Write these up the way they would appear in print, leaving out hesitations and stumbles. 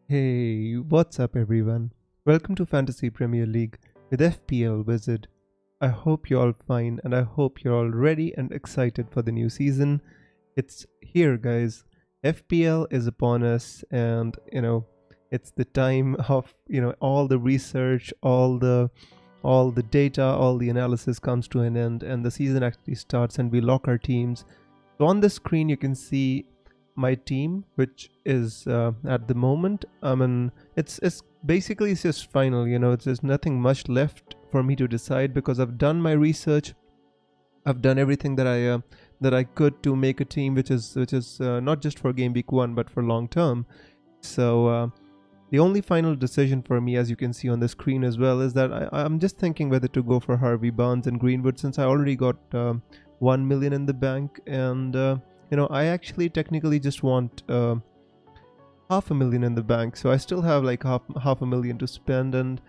Hey, what's up everyone? Welcome to Fantasy Premier League with FPL Wizard. I hope you're all fine and I hope you're all ready and excited for the new season. It's here, guys. FPL is upon us, and it's the time of all the research, all the data, all the analysis comes to an end, and the season actually starts, and we lock our teams. So on the screen, you can see my team, which is at the moment. I mean, it's basically it's just final. There's nothing much left for me to decide because I've done my research. I've done everything that I could to make a team which is not just for game week 1 but for long term. So the only final decision for me, as you can see on the screen as well, is that I'm just thinking whether to go for Harvey Barnes and Greenwood, since I already got 1 million in the bank, and I actually technically just want half a million in the bank, so I still have like half a million to spend, and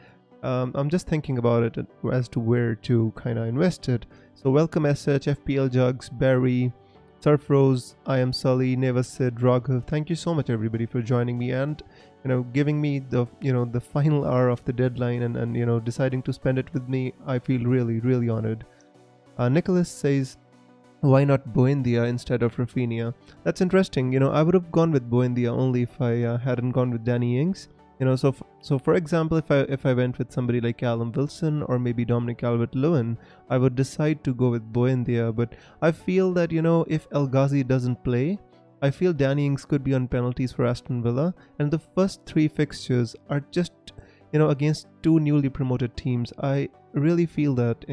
I'm just thinking about it as to where to kind of invest it. So welcome SH, FPL Jugs, Barry, Surf Rose, I am Sully, Neva Sid, Raghav. Thank you so much everybody for joining me and giving me the final hour of the deadline, and deciding to spend it with me. I feel really, really honored. Nicholas says, why not Buendia instead of Rafinha? That's interesting. I would have gone with Buendia only if I hadn't gone with Danny Ings. So for example, if I went with somebody like Callum Wilson or maybe Dominic Calvert-Lewin, I would decide to go with Buendia. But I feel that if El Ghazi doesn't play, I feel Danny Ings could be on penalties for Aston Villa, and the first 3 fixtures are just against 2 newly promoted teams. I really feel that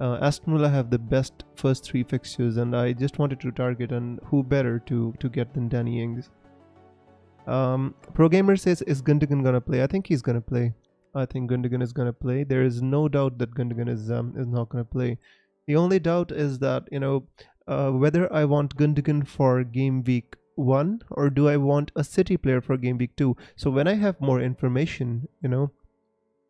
Aston Villa have the best first 3 fixtures, and I just wanted to target, and who better to get than Danny Ings. Pro Gamer says, is Gundogan gonna play? I think he's gonna play. I think Gundogan is gonna play. There is no doubt that Gundogan is not gonna play. The only doubt is that whether I want Gundogan for game week 1 or do I want a City player for game week 2. So when I have more information,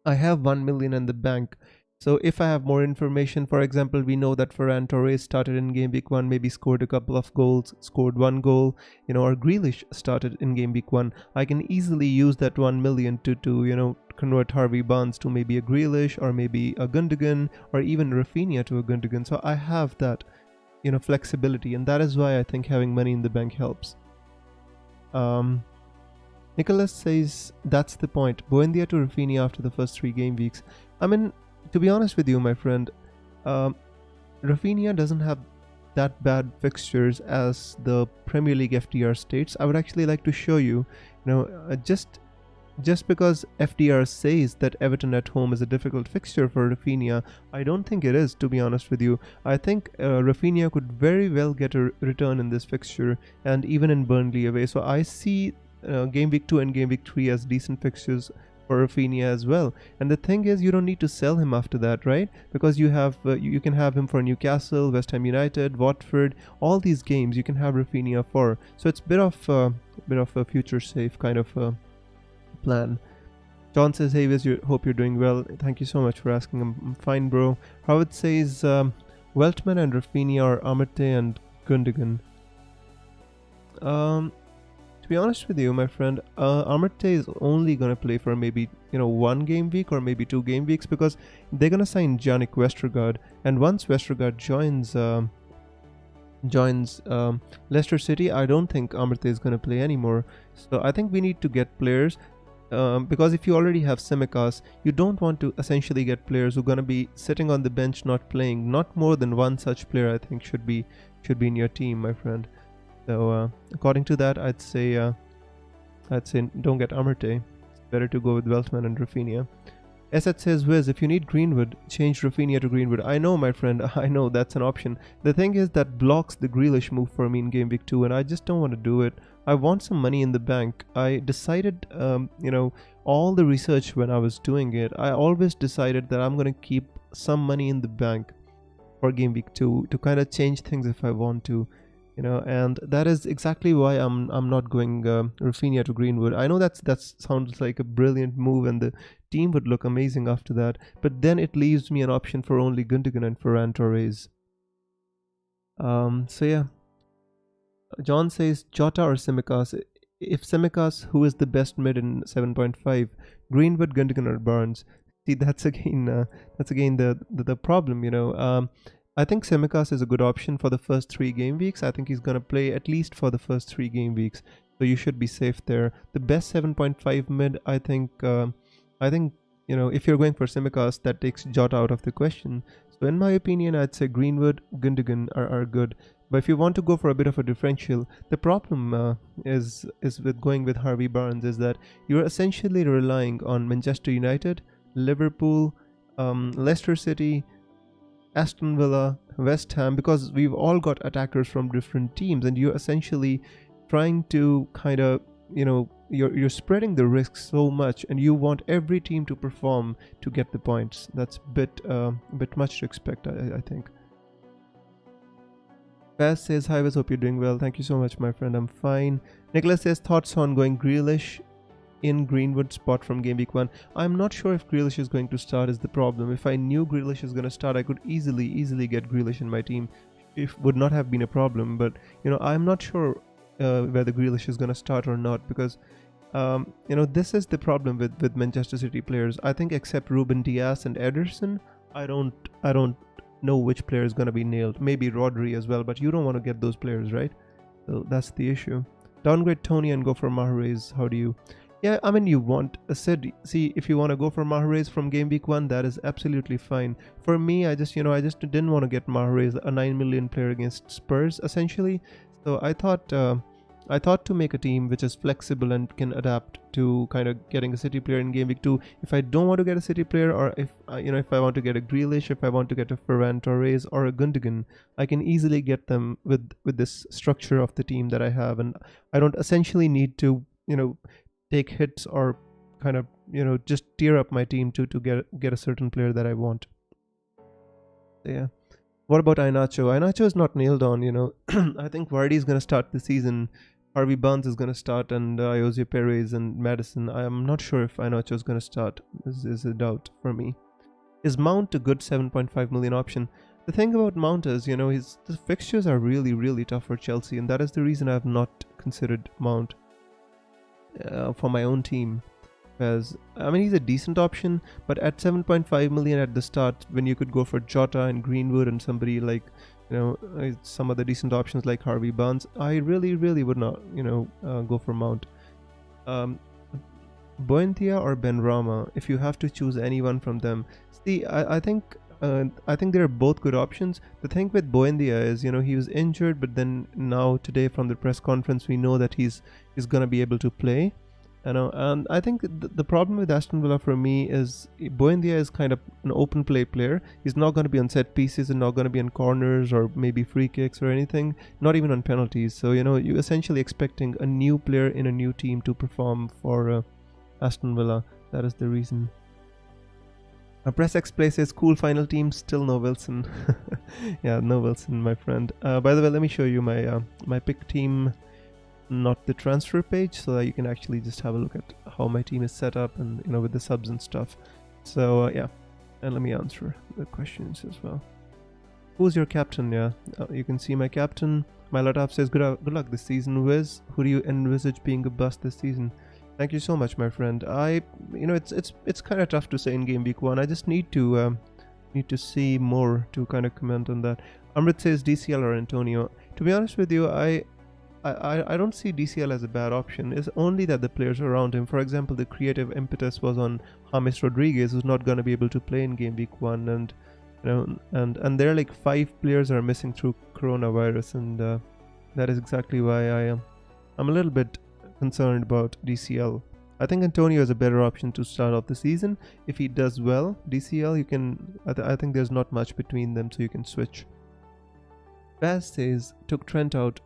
I have 1 million in the bank. So if I have more information, for example, we know that Ferran Torres started in game week 1, maybe scored a couple of goals, scored 1 goal, or Grealish started in game week 1. I can easily use that 1 million to convert Harvey Barnes to maybe a Grealish or maybe a Gundogan or even Rafinha to a Gundogan. So I have that, flexibility, and that is why I think having money in the bank helps. Nicholas says that's the point. Buendia to Rafinha after the first 3 game weeks. I mean, to be honest with you, my friend, Rafinha doesn't have that bad fixtures as the Premier League FDR states. I would actually like to show you, just because FDR says that Everton at home is a difficult fixture for Rafinha, I don't think it is, to be honest with you. I think Rafinha could very well get a return in this fixture, and even in Burnley away. So I see game week 2 and game week 3 as decent fixtures for Rafinha as well. And the thing is, you don't need to sell him after that, right? Because you have you can have him for Newcastle, West Ham United, Watford, all these games you can have Rafinha for. So it's a bit of a future safe kind of plan. John says, hey Wiz, hope you're doing well. Thank you so much for asking. I'm fine, bro. Howard says, Weltman and Rafinha or Amarte and Gundogan. To be honest with you, my friend, Amarte is only gonna play for maybe 1 game week or maybe 2 game weeks, because they're gonna sign Yannick Westergaard, and once Westergaard joins Leicester City, I don't think Amarte is gonna play anymore. So I think we need to get players, because if you already have Tsimikas, you don't want to essentially get players who are gonna be sitting on the bench not playing. Not more than 1 such player I think should be in your team, my friend. So according to that, I'd say don't get Amarte. It's better to go with Weltman and Rafinha. Esat says, Wiz, if you need Greenwood, change Rafinha to Greenwood. I know, my friend, I know that's an option. The thing is that blocks the Grealish move for me in game week 2, and I just don't want to do it. I want some money in the bank. I decided, all the research when I was doing it, I always decided that I'm going to keep some money in the bank for game week 2 to kind of change things if I want to. And that is exactly why I'm not going Rafinha to Greenwood. I know that sounds like a brilliant move, and the team would look amazing after that. But then it leaves me an option for only Gundogan and Ferran Torres. So yeah, John says Jota or Tsimikas. if Tsimikas, who is the best mid in 7.5, Greenwood, Gundogan, or Barnes. See, that's again the problem. I think Tsimikas is a good option for the first 3 game weeks. I think he's gonna play at least for the first 3 game weeks, so you should be safe there. The best 7.5 mid, I think if you're going for Tsimikas, that takes Jota out of the question. So in my opinion, I'd say Greenwood, Gundogan are good. But if you want to go for a bit of a differential, the problem is with going with Harvey Barnes is that you're essentially relying on Manchester United, Liverpool, Leicester City, Aston Villa, West Ham, because we've all got attackers from different teams, and you're essentially trying to kind of you're spreading the risk so much, and you want every team to perform to get the points. That's bit much to expect, I think. Paz says, hi Wes, hope you're doing well. Thank you so much, my friend. I'm fine. Nicholas says, thoughts on going Grealish in Greenwood spot from game week 1. I'm not sure if Grealish is going to start is the problem. If I knew Grealish is going to start, I could easily get Grealish in my team. It would not have been a problem, but I'm not sure whether Grealish is going to start or not, because this is the problem with Manchester City players. I think except Ruben Dias and Ederson, I don't know which player is going to be nailed. Maybe Rodri as well, but you don't want to get those players, right? So that's the issue. Downgrade Tony and go for Mahrez. How do you? Yeah, I mean, you want a City. See, if you want to go for Mahrez from game week 1, that is absolutely fine. For me, I just didn't want to get Mahrez, a 9 million player against Spurs, essentially. So I thought to make a team which is flexible and can adapt to kind of getting a City player in game week 2. If I don't want to get a City player, or if I want to get a Grealish, if I want to get a Ferran Torres or a Gundogan, I can easily get them with this structure of the team that I have, and I don't essentially need to take hits or kind of just tear up my team to get a certain player that I want. Yeah. What about Iheanacho? Iheanacho is not nailed on. I think Vardy is going to start the season. Harvey Barnes is going to start, and Jose Perez and Madison. I am not sure if Iheanacho is going to start. This is a doubt for me. Is Mount a good 7.5 million option? The thing about Mount is, the fixtures are really tough for Chelsea, and that is the reason I have not considered Mount for my own team. Because he's a decent option, but at 7.5 million at the start, when you could go for Jota and Greenwood and somebody like some other decent options like Harvey Barnes, I really would not go for Mount. Buendia or Benrahma, if you have to choose anyone from them. See, I think they're both good options. The thing with Buendia is he was injured, but then now today from the press conference we know that he's gonna be able to play. And I think the problem with Aston Villa for me is Buendia is kind of an open play player. He's not going to be on set pieces and not going to be on corners or maybe free kicks or anything, not even on penalties. So you're essentially expecting a new player in a new team to perform for Aston Villa. That is the reason. Press X Play says, cool final team, still no Wilson. Yeah, no Wilson, my friend. By the way, let me show you my pick team, not the transfer page, so that you can actually just have a look at how my team is set up and with the subs and stuff. So yeah, and let me answer the questions as well. Who's your captain? Yeah, you can see my captain. My Lataf says, good luck this season. Wiz, who do you envisage being a bust this season? Thank you so much, my friend. It's kind of tough to say in game week 1. I just need to see more to kind of comment on that. Amrit says DCL or Antonio. To be honest with you, I don't see DCL as a bad option. It's only that the players around him, for example, the creative impetus was on James Rodriguez, who's not going to be able to play in game week 1, and and there are like 5 players are missing through coronavirus, and that is exactly why I'm a little bit concerned about DCL. I think Antonio is a better option to start off the season. If he does well, DCL, you can. I think there's not much between them, so you can switch. Baz says, took Trent out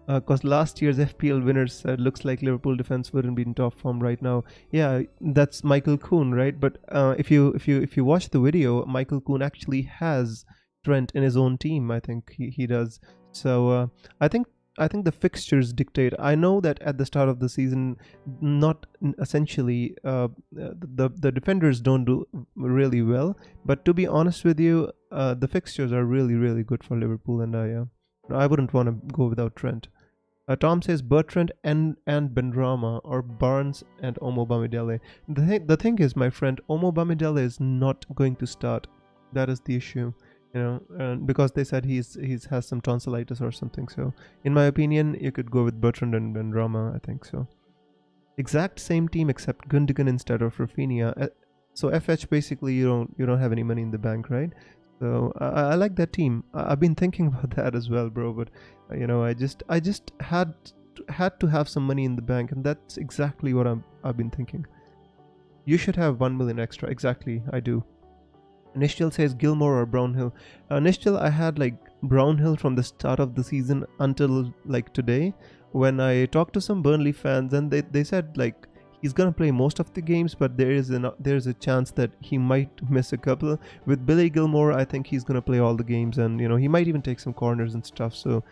because last year's FPL winners said looks like Liverpool defense wouldn't be in top form right now. Yeah, that's Michael Kuhn, right? But if you watch the video, Michael Kuhn actually has Trent in his own team. I think he does. So I think the fixtures dictate. I know that at the start of the season, not essentially the defenders don't do really well. But to be honest with you, the fixtures are really good for Liverpool, and I wouldn't want to go without Trent. Tom says Bertrand and Benrahma, or Barnes and Omo Bamidele. The thing is, my friend, Omo Bamidele is not going to start. That is the issue, because they said he's has some tonsillitis or something. So, in my opinion, you could go with Bertrand and Benrahma. I think so. Exact same team except Gundogan instead of Rafinha. So FH, basically you don't have any money in the bank, right? So I like that team. I've been thinking about that as well, bro. But I just had to have some money in the bank, and that's exactly what I've been thinking. You should have 1 million extra. Exactly, I do. Nishchil says Gilmore or Brownhill. Nishchil, I had like Brownhill from the start of the season until like today, when I talked to some Burnley fans, and they said like he's gonna play most of the games, but there's a chance that he might miss a couple. With Billy Gilmore, I think he's gonna play all the games, and he might even take some corners and stuff. So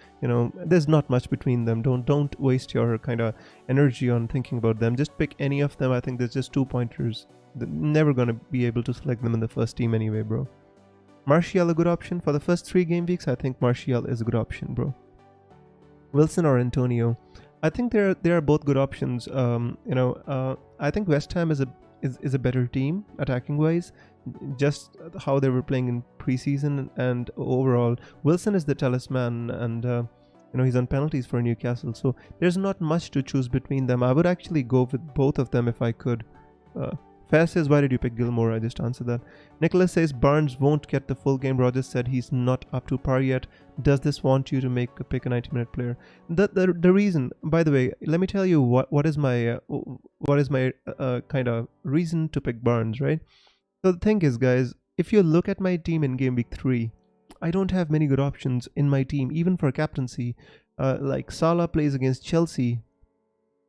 there's not much between them. Don't waste your kind of energy on thinking about them. Just pick any of them. I think there's just 2-pointers. They're never gonna be able to select them in the first team anyway, bro. Martial a good option for the first 3 game weeks. I think Martial is a good option, bro. Wilson or Antonio. I think they are both good options. I think West Ham is a better team attacking wise, just how they were playing in preseason and overall. Wilson is the talisman, and he's on penalties for Newcastle, so there's not much to choose between them. I would actually go with both of them if I could. Fair says, why did you pick Gilmore? I just answered that. Nicholas says Barnes won't get the full game. Rogers said he's not up to par yet. Does this want you to pick a 90-minute player? The reason, by the way, let me tell you what is my kind of reason to pick Barnes, right? So the thing is, guys, if you look at my team in game week 3, I don't have many good options in my team, even for captaincy. Like Salah plays against Chelsea,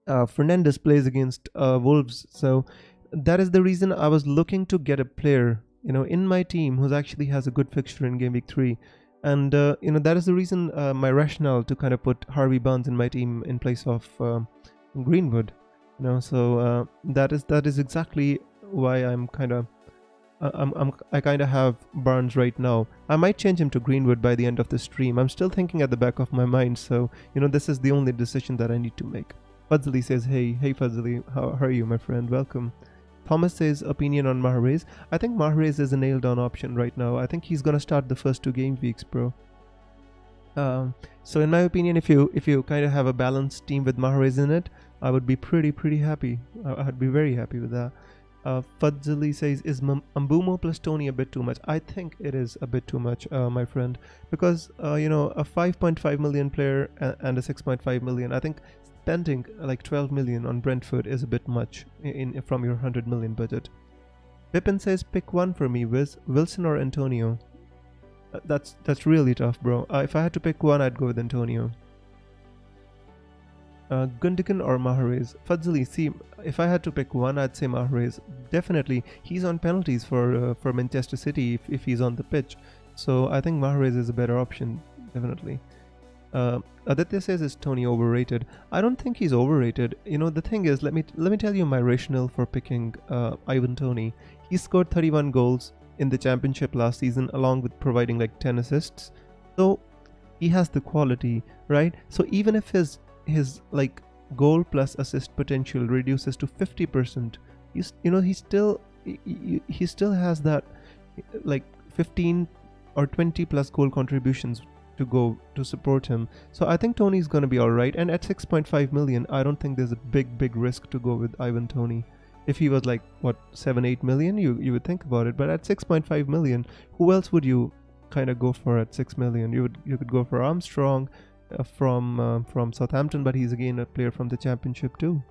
Fernandes plays against Wolves, so that is the reason I was looking to get a player, in my team who actually has a good fixture in game week 3. And, that is the reason, my rationale to kind of put Harvey Barnes in my team in place of Greenwood. So that is exactly why I'm kind of, I kind of have Barnes right now. I might change him to Greenwood by the end of the stream. I'm still thinking at the back of my mind. So, this is the only decision that I need to make. Fuzzly says, hey Fuzzly, how are you, my friend? Welcome. Thomas says opinion on Mahrez. I think Mahrez is a nailed down option right now. I think he's gonna start the first 2 game weeks, bro. So in my opinion, if you kind of have a balanced team with Mahrez in it, I would be pretty happy. I'd be very happy with that. Fudzili says, is Mbumo plus Tony a bit too much? I think it is a bit too much, my friend, because a 5.5 million player and a 6.5 million, I think spending like 12 million on Brentford is a bit much from your 100 million budget. Pippin says, pick one for me, Wiz, Wilson or Antonio. That's really tough, bro. If I had to pick one, I'd go with Antonio. Gundogan or Mahrez? Fadzli, see, if I had to pick one, I'd say Mahrez. Definitely, he's on penalties for Manchester City if he's on the pitch. So I think Mahrez is a better option, definitely. Aditya says, is Tony overrated? I don't think he's overrated. The thing is, let me tell you my rationale for picking Ivan Toney. He scored 31 goals in the championship last season, along with providing like 10 assists. So he has the quality, right? So even if his like goal plus assist potential reduces to 50%, he still has that like 15 or 20 plus goal contributions to go to support him. So I think Tony's gonna be alright, and at 6.5 million, I don't think there's a big risk to go with Ivan Toney. If he was like 7-8 million, you would think about it, but at 6.5 million, who else would you kind of go for at 6 million? You could go for Armstrong from Southampton, but he's again a player from the championship too,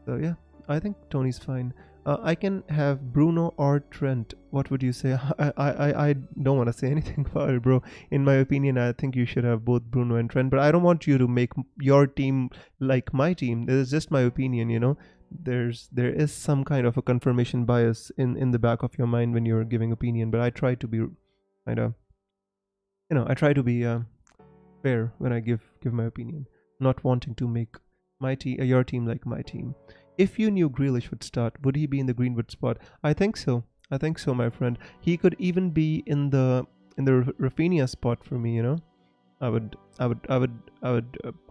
So yeah, I think Tony's fine. I can have Bruno or Trent. What would you say? I don't want to say anything about it, bro. In my opinion, I think you should have both Bruno and Trent, but I don't want you to make your team like my team. This is just my opinion, There is some kind of a confirmation bias in the back of your mind when you're giving opinion, but I try to be kind of, fair when I give my opinion, not wanting to make your team like my team. If you knew Grealish would start, would he be in the Greenwood spot? I think so, my friend. He could even be in the Rafinha spot for me, I would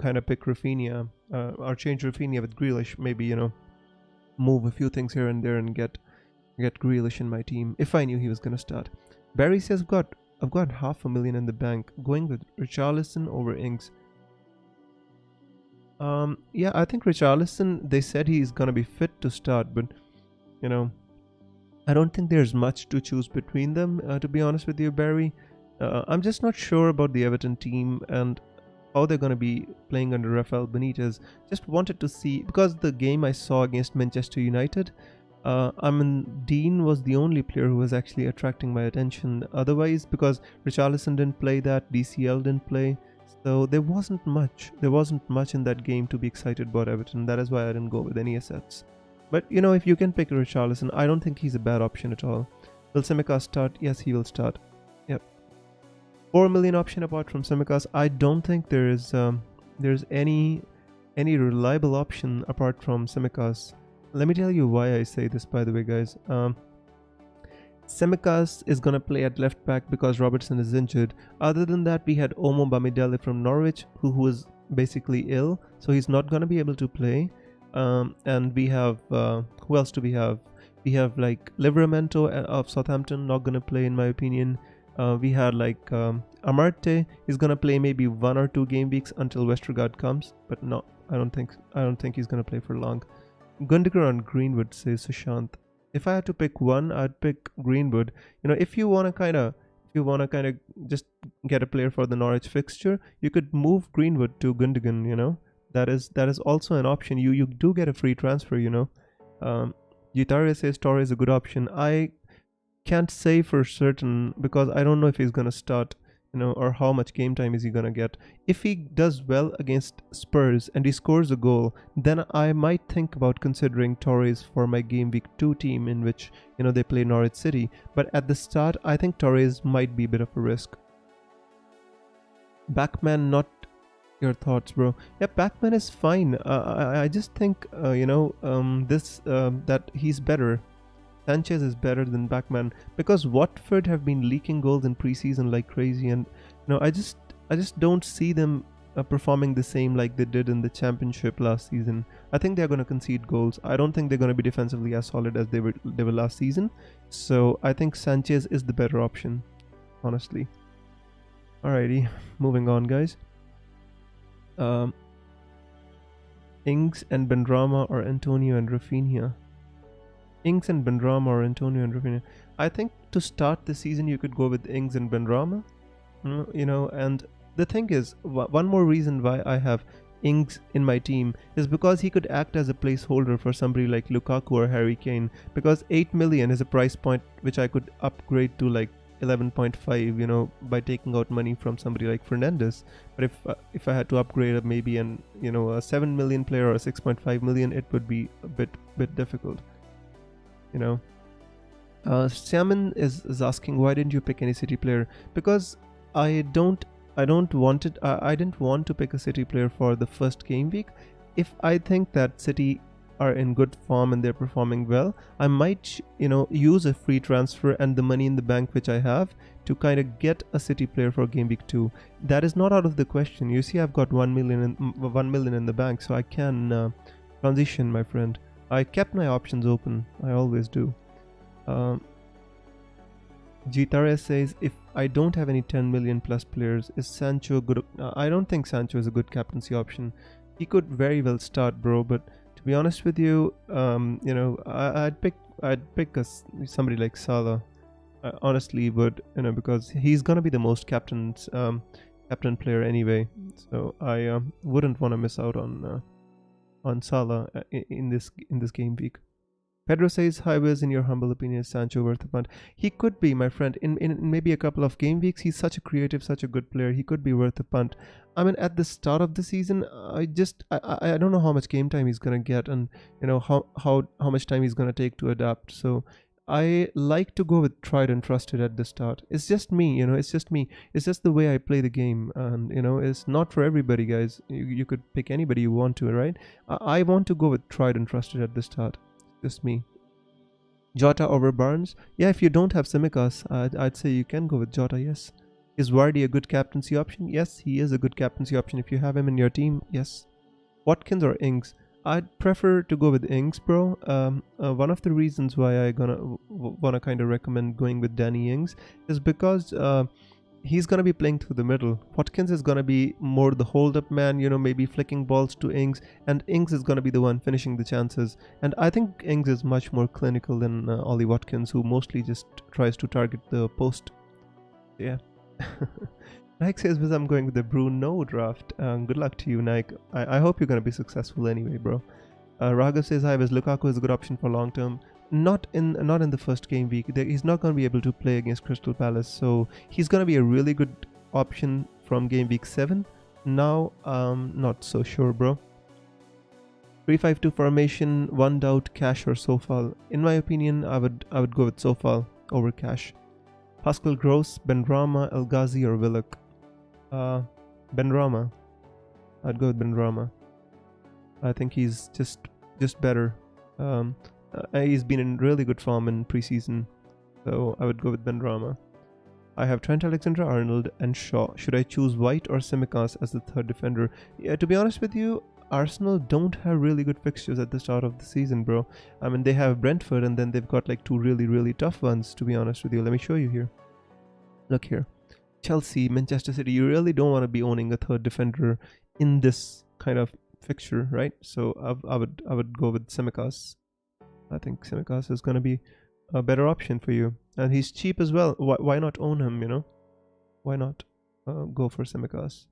kind of pick Rafinha or change Rafinha with Grealish. Maybe move a few things here and there and get Grealish in my team if I knew he was gonna start. Barry says I've got $500,000 in the bank, going with Richarlison over Ings. Yeah, I think Richarlison, they said he's gonna be fit to start, but I don't think there's much to choose between them, to be honest with you, Barry. I'm just not sure about the Everton team and how they're going to be playing under Rafael Benitez. Just wanted to see, because the game I saw against Manchester United, Dean was the only player who was actually attracting my attention. Otherwise, because Richarlison didn't play that, DCL didn't play, so there wasn't much in that game to be excited about Everton. That is why I didn't go with any assets. But if you can pick Richarlison, I don't think he's a bad option at all. Will Tsimikas start? Yes, he will start. Yep. 4 million option apart from Tsimikas. I don't think there's any reliable option apart from Tsimikas. Let me tell you why I say this, by the way, guys. Tsimikas is gonna play at left back because Robertson is injured. Other than that, we had Omo Bamidele from Norwich, who was basically ill, so he's not gonna be able to play. And we have who else do we have? We have like Livramento of Southampton, not gonna play in my opinion. We had like Amarte is gonna play maybe 1 or 2 game weeks until Westergaard comes, but no, I don't think he's gonna play for long. Gundogan on Greenwood, says Sushant. If I had to pick one, I'd pick Greenwood. If you wanna kind of just get a player for the Norwich fixture, you could move Greenwood to Gundogan. That is also an option. You do get a free transfer, Gitaria says Torre is a good option. I can't say for certain because I don't know if he's gonna start, or how much game time is he gonna get. If he does well against Spurs and he scores a goal, then I might think about considering Torres for my game week 2 team in which they play Norwich City. But at the start, I think Torres might be a bit of a risk. Backman, not your thoughts, bro. Yeah, Pac-Man is fine. I just think that he's better. Sanchez is better than Pac-Man because Watford have been leaking goals in preseason like crazy, and I just don't see them performing the same like they did in the championship last season. I think they're going to concede goals. I don't think they're going to be defensively as solid as they were last season. So I think Sanchez is the better option, honestly. Alrighty, moving on, guys. Ings and Benrahma or Antonio and Rafinha. Ings and Benrahma or Antonio and Rafinha. I think to start the season you could go with Ings and Benrahma. And the thing is, one more reason why I have Ings in my team is because he could act as a placeholder for somebody like Lukaku or Harry Kane, because 8 million is a price point which I could upgrade to like 11.5, by taking out money from somebody like Fernandes. But if I had to upgrade maybe a 7 million player or a 6.5 million, it would be a bit difficult. Salmon is asking, why didn't you pick any City player? Because I didn't want to pick a City player for the first game week. If I think that City are in good form and they're performing well, I might use a free transfer and the money in the bank which I have to kind of get a City player for game week 2. That is not out of the question. You see, I've got 1 million in the bank, so I can transition, my friend. I kept my options open. I always do. Gitaria says, if I don't have any 10 million plus players, is Sancho good? I don't think Sancho is a good captaincy option. He could very well start, bro, but to be honest with you, I'd pick somebody like Salah, honestly, but because he's gonna be the most captain player anyway, so I wouldn't want to miss out on Salah in this game week. Pedro says, hi Wiz, in your humble opinion, is Sancho worth a punt? He could be, my friend. In maybe a couple of game weeks, he's such a creative, such a good player. He could be worth a punt. I mean, at the start of the season, I don't know how much game time he's gonna get, and how much time he's gonna take to adapt. So I like to go with tried and trusted at the start. It's just me, it's just me. It's just the way I play the game, and it's not for everybody, guys. You could pick anybody you want to, right? I want to go with tried and trusted at the start. Just me. Jota over Barnes. Yeah, if you don't have Tsimikas, I'd say you can go with Jota, yes. Is Vardy a good captaincy option? Yes, he is a good captaincy option if you have him in your team. Yes. Watkins or Ings? I'd prefer to go with Ings, bro. One of the reasons why I wanna kind of recommend going with Danny Ings is because he's gonna be playing through the middle. Watkins is gonna be more the hold-up man, maybe flicking balls to Ings, and Ings is gonna be the one finishing the chances. And I think Ings is much more clinical than Ollie Watkins, who mostly just tries to target the post. Yeah. Nike says, "Because I'm going with the Bruno draft." Good luck to you, Nike. I hope you're gonna be successful anyway, bro. Raghav says, "Hi, Lukaku is a good option for long term. Not in the first game week. He's not gonna be able to play against Crystal Palace, so he's gonna be a really good option from game week 7. Now, not so sure, bro." 3-5-2 formation, one doubt, Cash or Sofal. In my opinion, I would go with Sofal over Cash. Pascal Gross, Benrahma, El Ghazi or Willock? Benrahma. I'd go with Benrahma. I think he's just better. He's been in really good form in preseason, so I would go with Benrahma. I have Trent Alexander-Arnold and Shaw. Should I choose White or Tsimikas as the third defender? Yeah, to be honest with you, Arsenal don't have really good fixtures at the start of the season, bro. I mean, they have Brentford and then they've got like 2 really, really tough ones, to be honest with you. Let me show you here. Look here. Chelsea, Manchester City. You really don't want to be owning a third defender in this kind of fixture, right? So I would go with Tsimikas. I think Tsimikas is going to be a better option for you. And he's cheap as well. Why not own him, Why not go for Tsimikas?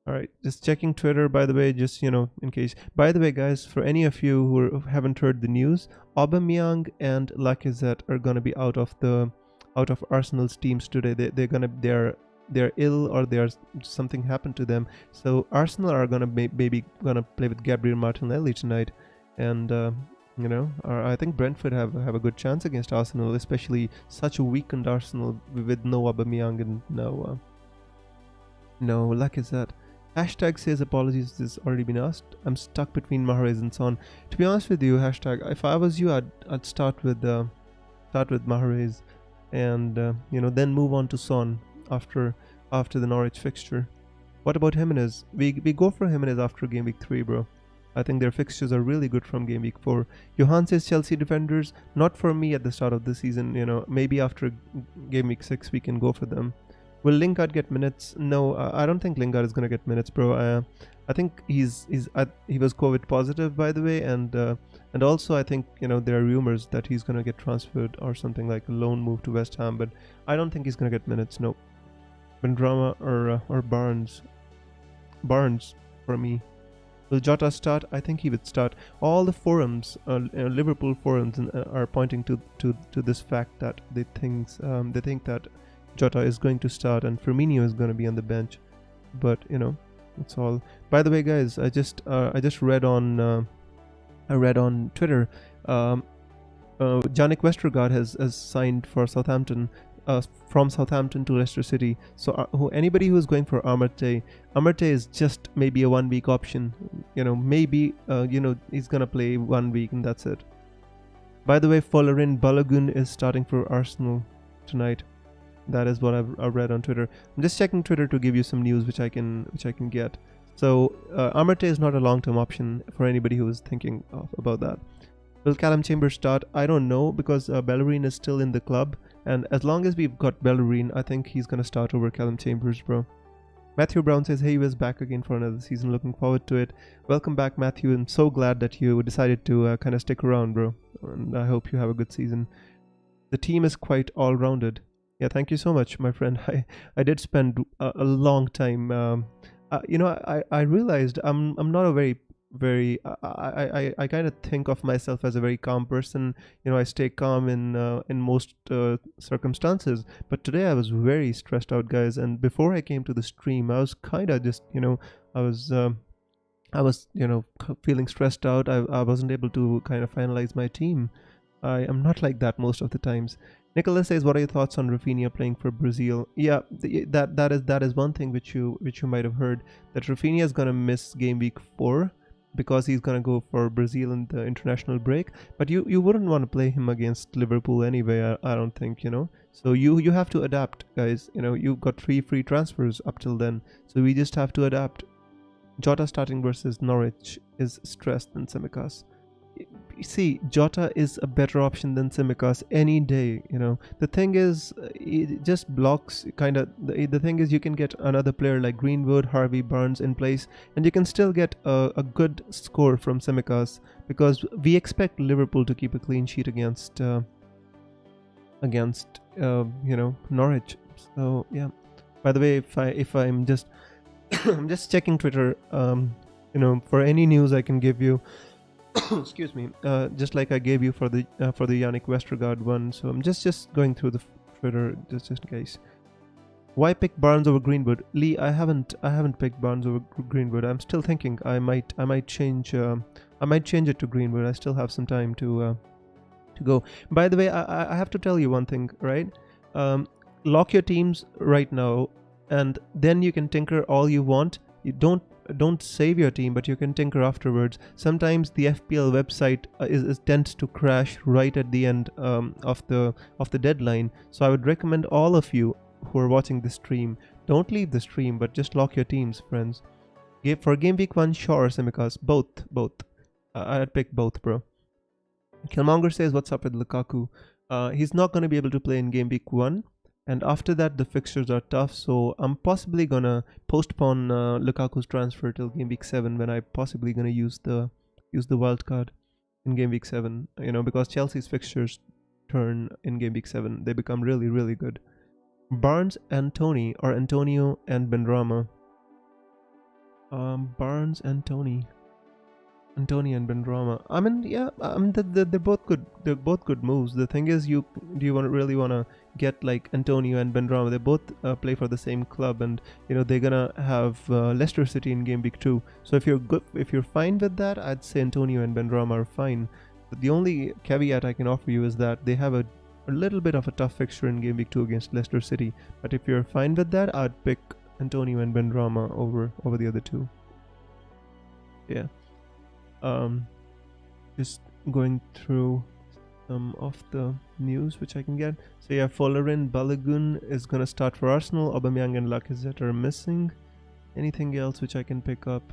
Alright, just checking Twitter, by the way, just, in case. By the way, guys, for any of you who haven't heard the news, Aubameyang and Lacazette are going to be out of Arsenal's teams today. They're ill or something happened to them. So Arsenal are going to maybe going to play with Gabriel Martinelli tonight. And, I think Brentford have a good chance against Arsenal, especially such a weakened Arsenal with no Aubameyang and no Lacazette. Hashtag says apologies, this has already been asked. I'm stuck between Mahrez and Son. To be honest with you, hashtag, if I was you, I'd start with Mahrez, and then move on to Son after the Norwich fixture. What about Jimenez? We go for Jimenez after game week 3, bro. I think their fixtures are really good from game week 4. Johan says Chelsea defenders, not for me at the start of the season. Maybe after game week 6 we can go for them. Will Lingard get minutes? No, I don't think Lingard is gonna get minutes, bro. I think he was COVID positive, by the way, and also I think there are rumors that he's gonna get transferred or something, like a loan move to West Ham, but I don't think he's gonna get minutes. No. Benrahma or Barnes. Barnes for me. Will Jota start? I think he would start. All the forums, Liverpool forums, are pointing to this fact that they think that Jota is going to start and Firmino is going to be on the bench, but it's all. By the way, guys, I just read on Twitter, Jannik Vestergaard has signed for Southampton, from Southampton to Leicester City. So anybody who is going for Amarte is just maybe a 1 week option. Maybe he's gonna play 1 week and that's it. By the way, Folarin Balogun is starting for Arsenal tonight. That is what I've read on Twitter. I'm just checking Twitter to give you some news which I can get. So Amarte is not a long-term option for anybody who is thinking about that. Will Callum Chambers start? I don't know, because Bellerin is still in the club, and as long as we've got Bellerin, I think he's gonna start over Callum Chambers, bro. Matthew Brown says, "Hey, he was back again for another season. Looking forward to it." Welcome back, Matthew. I'm so glad that you decided to kind of stick around, bro. And I hope you have a good season. The team is quite all-rounded. Yeah, thank you so much, my friend. I did spend a long time. I realized I'm not a very I kind of think of myself as a very calm person. I stay calm in most circumstances. But today I was very stressed out, guys. And before I came to the stream, I was kind of just I was feeling stressed out. I wasn't able to kind of finalize my team. I am not like that most of the times. Nicholas says, "What are your thoughts on Rafinha playing for Brazil?" Yeah, that is one thing which you might have heard, that Rafinha is gonna miss game week 4 because he's gonna go for Brazil in the international break. But you wouldn't want to play him against Liverpool anyway. I don't think. So you have to adapt, guys. You've got 3 free transfers up till then, so we just have to adapt. Jota starting versus Norwich is stressed than Tsimikas. See, Jota is a better option than Tsimikas any day. The thing is, it just blocks kind of. The thing is, you can get another player like Greenwood, Harvey Barnes in place, and you can still get a good score from Tsimikas, because we expect Liverpool to keep a clean sheet against Norwich. So yeah. By the way, if I'm just I'm just checking Twitter, for any news I can give you. Excuse me, just like I gave you for the Yannick Westergaard one. So I'm just going through the Twitter just in case. Why pick Barnes over Greenwood? Lee, I haven't picked Barnes over Greenwood. I'm still thinking I might change it to Greenwood. I still have some time to go. By the way, I have to tell you one thing, right? Lock your teams right now, and then you can tinker all you want. You don't save your team, but you can tinker afterwards. Sometimes the FPL website tends to crash right at the end of the deadline. So I would recommend all of you who are watching this stream, don't leave the stream, but just lock your teams, friends. For game week 1, sure, Tsimikas, both. I'd pick both, bro. Killmonger says, what's up with Lukaku? He's not going to be able to play in game week 1. And after that, the fixtures are tough, so I'm possibly gonna postpone Lukaku's transfer till game week 7, when I possibly gonna use the wildcard in game week 7. Because Chelsea's fixtures turn in game week 7. They become really, really good. Barnes and Tony, or Antonio and Benrahma. Barnes and Tony. Antonio and Benrahma. I mean, yeah, they're both good. They're both good moves. The thing is, do you really want to get like Antonio and Benrahma? They both play for the same club, and they're gonna have Leicester City in game week 2. So if you're fine with that, I'd say Antonio and Benrahma are fine. But the only caveat I can offer you is that they have a little bit of a tough fixture in game week 2 against Leicester City. But if you're fine with that, I'd pick Antonio and Benrahma over the other two. Yeah. Just going through some of the news which I can get. So yeah, Folarin Balogun is gonna start for Arsenal. Aubameyang and Lacazette are missing. Anything else which I can pick up?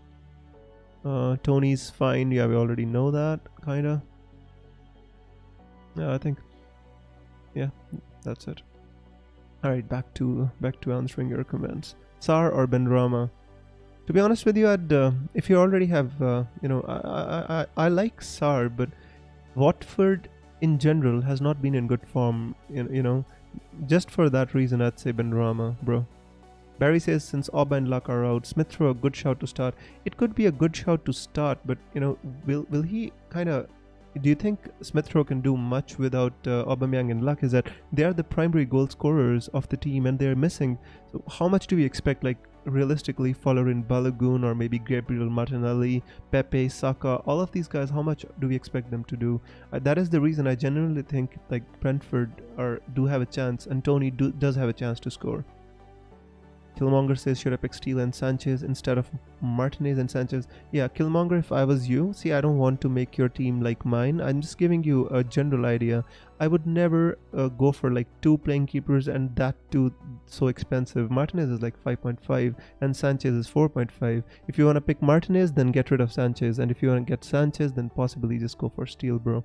Tony's fine. Yeah, we already know that, kinda. Yeah, I think. Yeah, that's it. All right, back to answering your comments. Sarr or Benrahma? To be honest with you, if you already have, I like Sarr, but Watford in general has not been in good form. Just for that reason, I'd say Benrahma, bro. Barry says, since Auba and Luck are out, Smith Rowe a good shout to start. It could be a good shout to start, but will he kind of? Do you think Smith Rowe can do much without Aubameyang and Luck? Is that they are the primary goal scorers of the team and they're missing? So how much do we expect? Like realistically, Folarin Balogun or maybe Gabriel Martinelli, Pepe, Saka, all of these guys, how much do we expect them to do? That is the reason I genuinely think like Brentford do have a chance, and Tony does have a chance to score. Killmonger says, should I pick Steele and Sanchez instead of Martinez and Sanchez? Yeah, Killmonger, if I was you, see, I don't want to make your team like mine. I'm just giving you a general idea. I would never go for like 2 playing keepers, and that too so expensive. Martinez is like 5.5 and Sanchez is 4.5. If you want to pick Martinez, then get rid of Sanchez. And if you want to get Sanchez, then possibly just go for Steele, bro.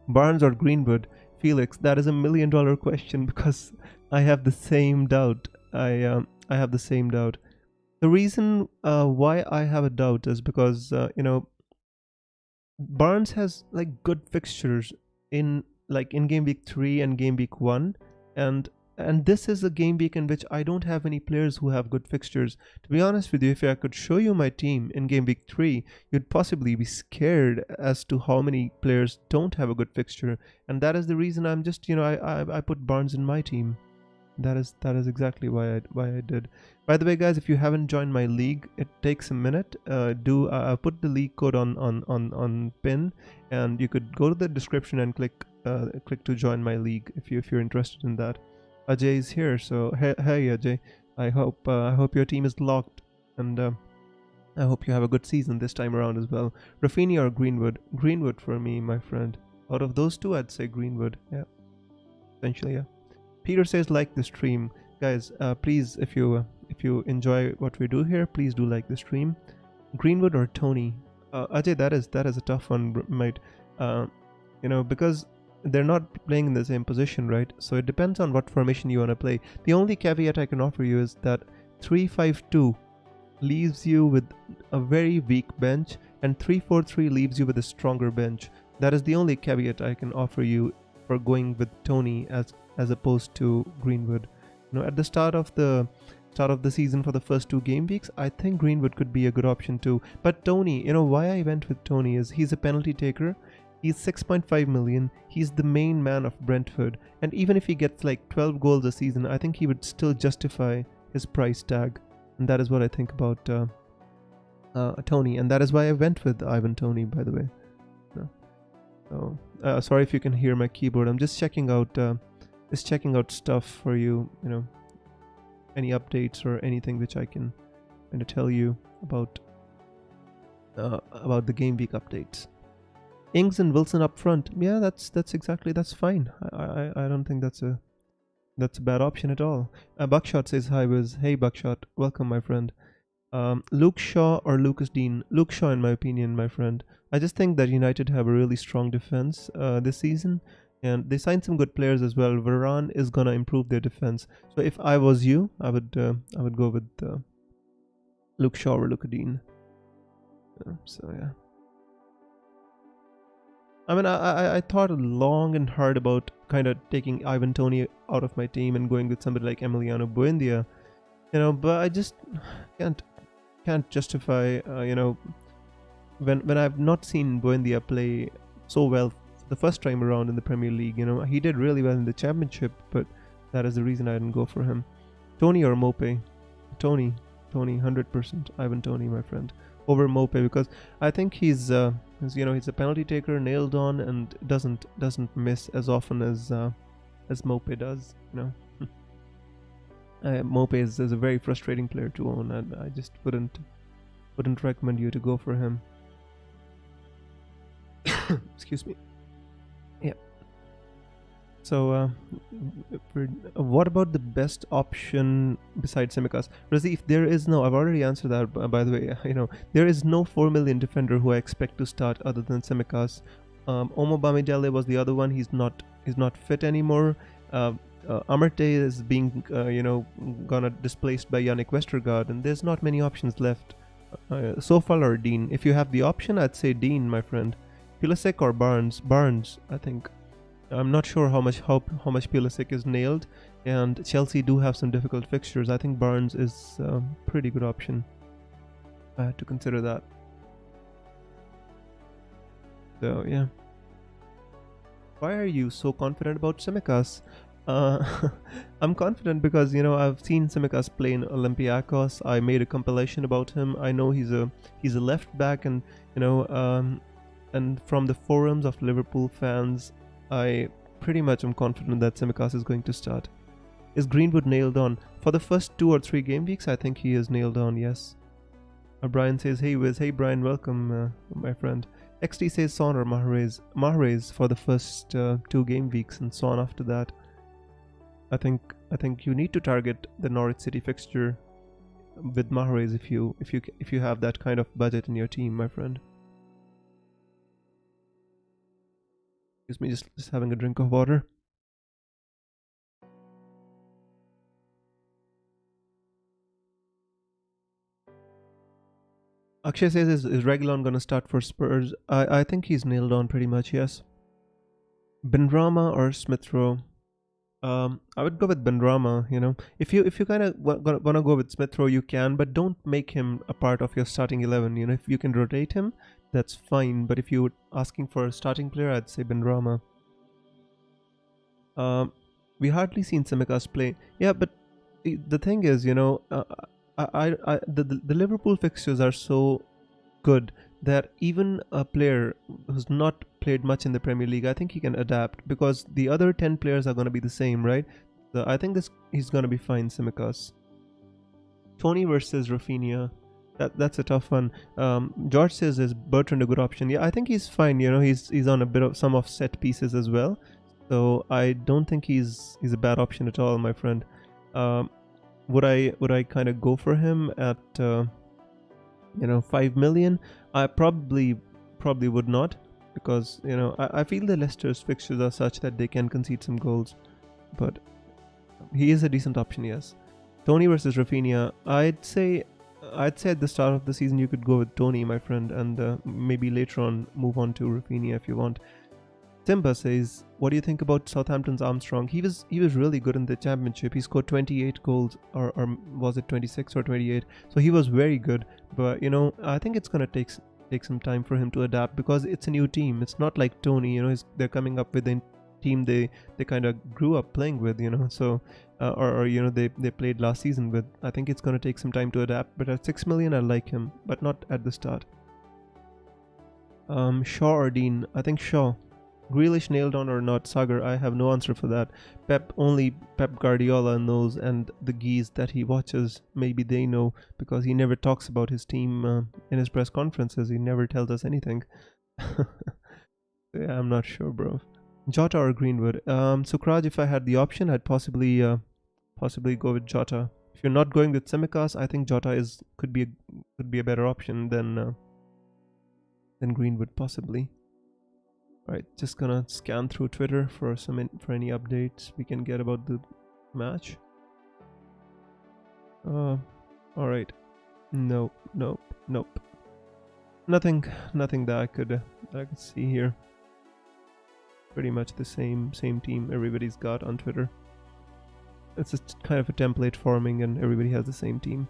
Barnes or Greenwood? Felix, that is $1 million question because I have the same doubt. I have the same doubt. The reason why I have a doubt is because Barnes has like good fixtures in game week 3 and game week 1, and this is a game week in which I don't have any players who have good fixtures. To be honest with you, if I could show you my team in game week 3, you'd possibly be scared as to how many players don't have a good fixture, and that is the reason I'm just I put Barnes in my team. That is exactly why I did. By the way, guys, if you haven't joined my league, it takes a minute. Put the league code on pin, and you could go to the description and click to join my league if you're interested in that. Ajay is here, so hey Ajay. I hope your team is locked, and I hope you have a good season this time around as well. Rafinha or Greenwood? Greenwood for me, my friend. Out of those two, I'd say Greenwood. Yeah, essentially, yeah. Peter says like the stream, guys. Please, if you enjoy what we do here, please do like the stream. Greenwood or Tony? Ajay, that is a tough one, mate. Because they're not playing in the same position, right? So it depends on what formation you want to play. The only caveat I can offer you is that 3-5-2 leaves you with a very weak bench, and 3-4-3 leaves you with a stronger bench. That is the only caveat I can offer you for going with Tony as opposed to Greenwood. At the start of the season for the first 2 game weeks, I think Greenwood could be a good option too. But Tony, why I went with Tony is he's a penalty taker. He's 6.5 million. He's the main man of Brentford. And even if he gets like 12 goals a season, I think he would still justify his price tag. And that is what I think about Tony. And that is why I went with Ivan Toney, by the way. So, sorry if you can hear my keyboard. I'm just checking out stuff for you, any updates or anything which I can kind of tell you about the game week updates. Ings and Wilson up front. Yeah, that's fine. I don't think that's a bad option at all. Buckshot says hi, Wiz. Hey Buckshot, welcome my friend. Luke Shaw or Lucas Dean? Luke Shaw, in my opinion, my friend. I just think that United have a really strong defense this season, and they signed some good players as well. Varane is gonna improve their defense. So if I was you, I would go with Luke Shaw or Lucas Dean. So yeah. I mean, I thought long and hard about kind of taking Ivan Toney out of my team and going with somebody like Emiliano Buendia, but I just can't justify, when I've not seen Buendia play so well the first time around in the Premier League. He did really well in the Championship, but that is the reason I didn't go for him. Tony or Mope? Tony, 100%. Ivan Toney, my friend, over Mope, because I think he's a penalty taker, nailed on, and doesn't miss as often as Mope does. Mope is a very frustrating player to own, and I just wouldn't recommend you to go for him. Excuse me. Yeah. So, what about the best option besides Tsimikas? Razi, if there is no, I've already answered that, by the way. There is no 4 million defender who I expect to start other than Tsimikas. Omo Bamidele was the other one. He's not fit anymore. Amarte is being, gonna displaced by Yannick Westergaard, and there's not many options left. Sofal or Dean? If you have the option, I'd say Dean, my friend. Pulisic or Barnes? Barnes, I think. I'm not sure how much Pulisic is nailed, and Chelsea do have some difficult fixtures. I think Barnes is a pretty good option. I had to consider that. So yeah. Why are you so confident about Tsimikas? I'm confident because I've seen Tsimikas play in Olympiacos. I made a compilation about him. I know he's a left back, and and from the forums of Liverpool fans, I pretty much am confident that Tsimikas is going to start. Is Greenwood nailed on? For the first 2 or 3 game weeks, I think he is nailed on, yes. Brian says, hey Wiz. Hey Brian, welcome my friend. XT says Son or Mahrez. Mahrez for the first 2 game weeks, and Son after that. I think you need to target the Norwich City fixture with Mahrez if you have that kind of budget in your team, my friend. Excuse me, just having a drink of water. Akshay says, is Reguilon gonna start for Spurs? I think he's nailed on pretty much, yes. Benrahma or Smith Rowe? I would go with Benrahma. If you kind of wanna go with Smith Rowe, you can, but don't make him a part of your starting 11. If you can rotate him, that's fine. But if you're asking for a starting player, I'd say Benrahma. We hardly seen Tsimikas play. Yeah, but the thing is, the Liverpool fixtures are so good that even a player who's not played much in the Premier League, I think he can adapt, because the other 10 players are going to be the same, right? So I think he's going to be fine, Tsimikas. Tony versus Rafinha. That's a tough one. George says, is Bertrand a good option? Yeah, I think he's fine. He's on a bit of some of set pieces as well. So I don't think he's a bad option at all, my friend. Would I kind of go for him at 5 million? I probably would not, because I feel the Leicester's fixtures are such that they can concede some goals, but he is a decent option, yes. Tony versus Rafinha. I'd say at the start of the season you could go with Tony, my friend, and maybe later on move on to Rafinha if you want. Simba says, what do you think about Southampton's Armstrong? He was really good in the championship. He scored 28 goals, or was it 26 or 28? So he was very good. But I think it's gonna take some time for him to adapt, because it's a new team. It's not like Tony. They're coming up with a team they kind of grew up playing with. So they played last season with. I think it's gonna take some time to adapt. But at 6 million, I like him, but not at the start. Shaw or Dean? I think Shaw. Grealish nailed on or not, Sagar? I have no answer for that. Only Pep Guardiola knows, and the geese that he watches, maybe they know, because he never talks about his team in his press conferences. He never tells us anything. Yeah, I'm not sure, bro. Jota or Greenwood? Sukraj, if I had the option, I'd possibly go with Jota. If you're not going with Tsimikas, I think Jota could be a better option than Greenwood, possibly. Right, just gonna scan through Twitter for any updates we can get about the match. All right, nope. Nothing that I could see here. Pretty much the same team everybody's got on Twitter. It's just kind of a template forming, and everybody has the same team.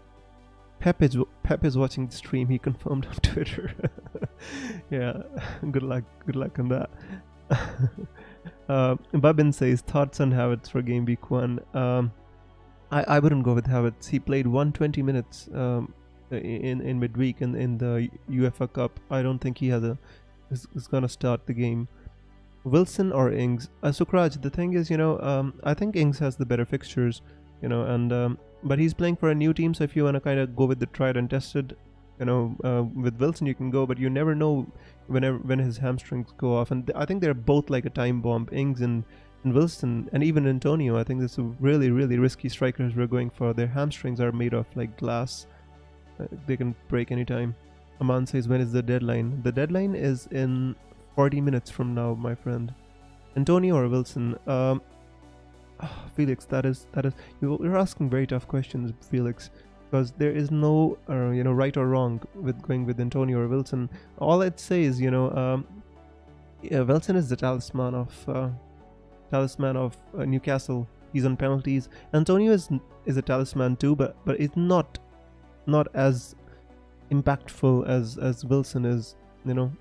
Pep is watching the stream, he confirmed on Twitter. Yeah, good luck on that. Babin says, thoughts on Havertz for game week 1. I wouldn't go with Havertz. He played 120 minutes in midweek in the UEFA Cup. I don't think he is gonna start the game. Wilson or Ings? Sukraj, the thing is, I think Ings has the better fixtures, and but he's playing for a new team, so if you want to kind of go with the tried and tested, with Wilson you can go, but you never know when his hamstrings go off. And I think they're both like a time bomb, Ings and Wilson, and even Antonio. I think this is really, really risky strikers we're going for. Their hamstrings are made of like glass. They can break anytime. Aman says, when is the deadline? The deadline is in 40 minutes from now, my friend. Antonio or Wilson? Felix, that is you're asking very tough questions, Felix, because there is no right or wrong with going with Antonio or Wilson. All I'd say is Wilson is the talisman of Newcastle. He's on penalties. Antonio is a talisman too, but it's not as impactful as Wilson is.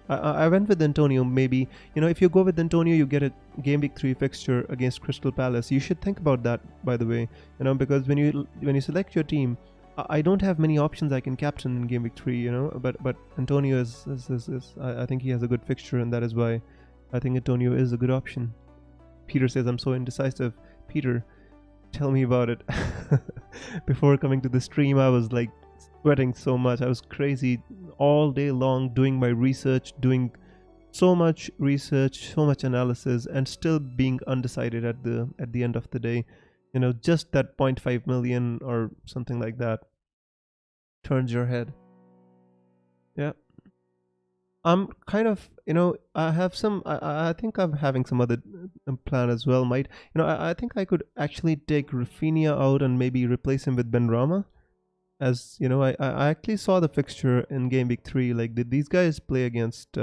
I went with Antonio. Maybe if you go with Antonio, you get a game week 3 fixture against Crystal Palace. You should think about that, by the way, because when you select your team, I don't have many options I can captain in game week 3, but Antonio is I think he has a good fixture, and that is why I think Antonio is a good option. Peter says, I'm so indecisive. Peter, tell me about it. Before coming to the stream, I was like sweating so much. I was crazy all day long doing my research, doing so much research, so much analysis, and still being undecided at the end of the day. Just that 0.5 million or something like that turns your head. Yeah, I'm kind of I think I'm having some other plan as well. I think I could actually take Rafinha out and maybe replace him with Benrahma. As I actually saw the fixture in game week 3. Like, did these guys play against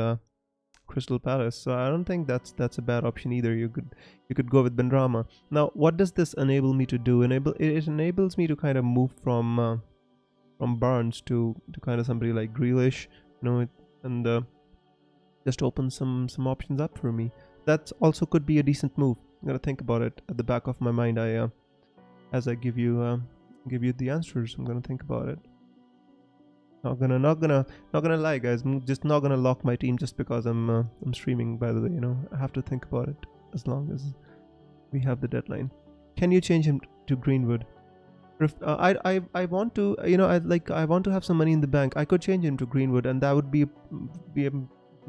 Crystal Palace? So I don't think that's a bad option either. You could go with Benrahma. Now, what does this enable me to do? It enables me to kind of move from Barnes to kind of somebody like Grealish, and just open some options up for me. That also could be a decent move. I'm gonna think about it at the back of my mind. As I give you the answers, I'm gonna think about it. Not gonna lie, guys. I'm just not gonna lock my team just because I'm streaming. By the way, I have to think about it as long as we have the deadline. Can you change him to Greenwood? I want to, I want to have some money in the bank. I could change him to Greenwood, and that would be a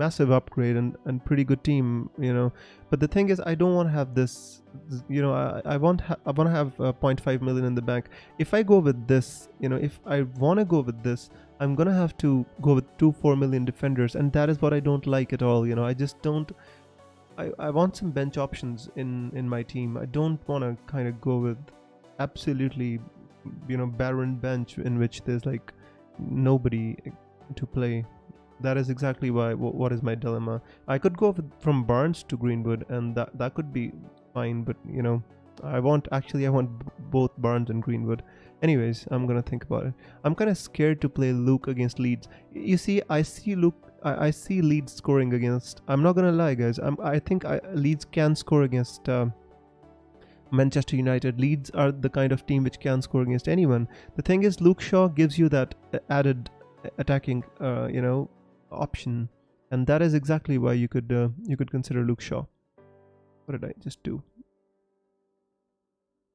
massive upgrade and pretty good team, but the thing is, I don't want to have this, I want to have 0.5 million in the bank. If I go with this, if I want to go with this, I'm gonna have to go with 4 million defenders, and that is what I don't like at all. I just don't. I want some bench options in my team. I don't want to kind of go with absolutely barren bench in which there's like nobody to play. That is exactly what is my dilemma. I could go from Barnes to Greenwood, and that could be fine, but I want both Barnes and Greenwood. Anyways, I'm gonna think about it. I'm kind of scared to play Luke against Leeds. You see, I see Leeds scoring against. I'm not gonna lie, guys. I think Leeds can score against Manchester United. Leeds are the kind of team which can score against anyone. The thing is, Luke Shaw gives you that added attacking, option, and that is exactly why you could consider Luke Shaw. What did I just do?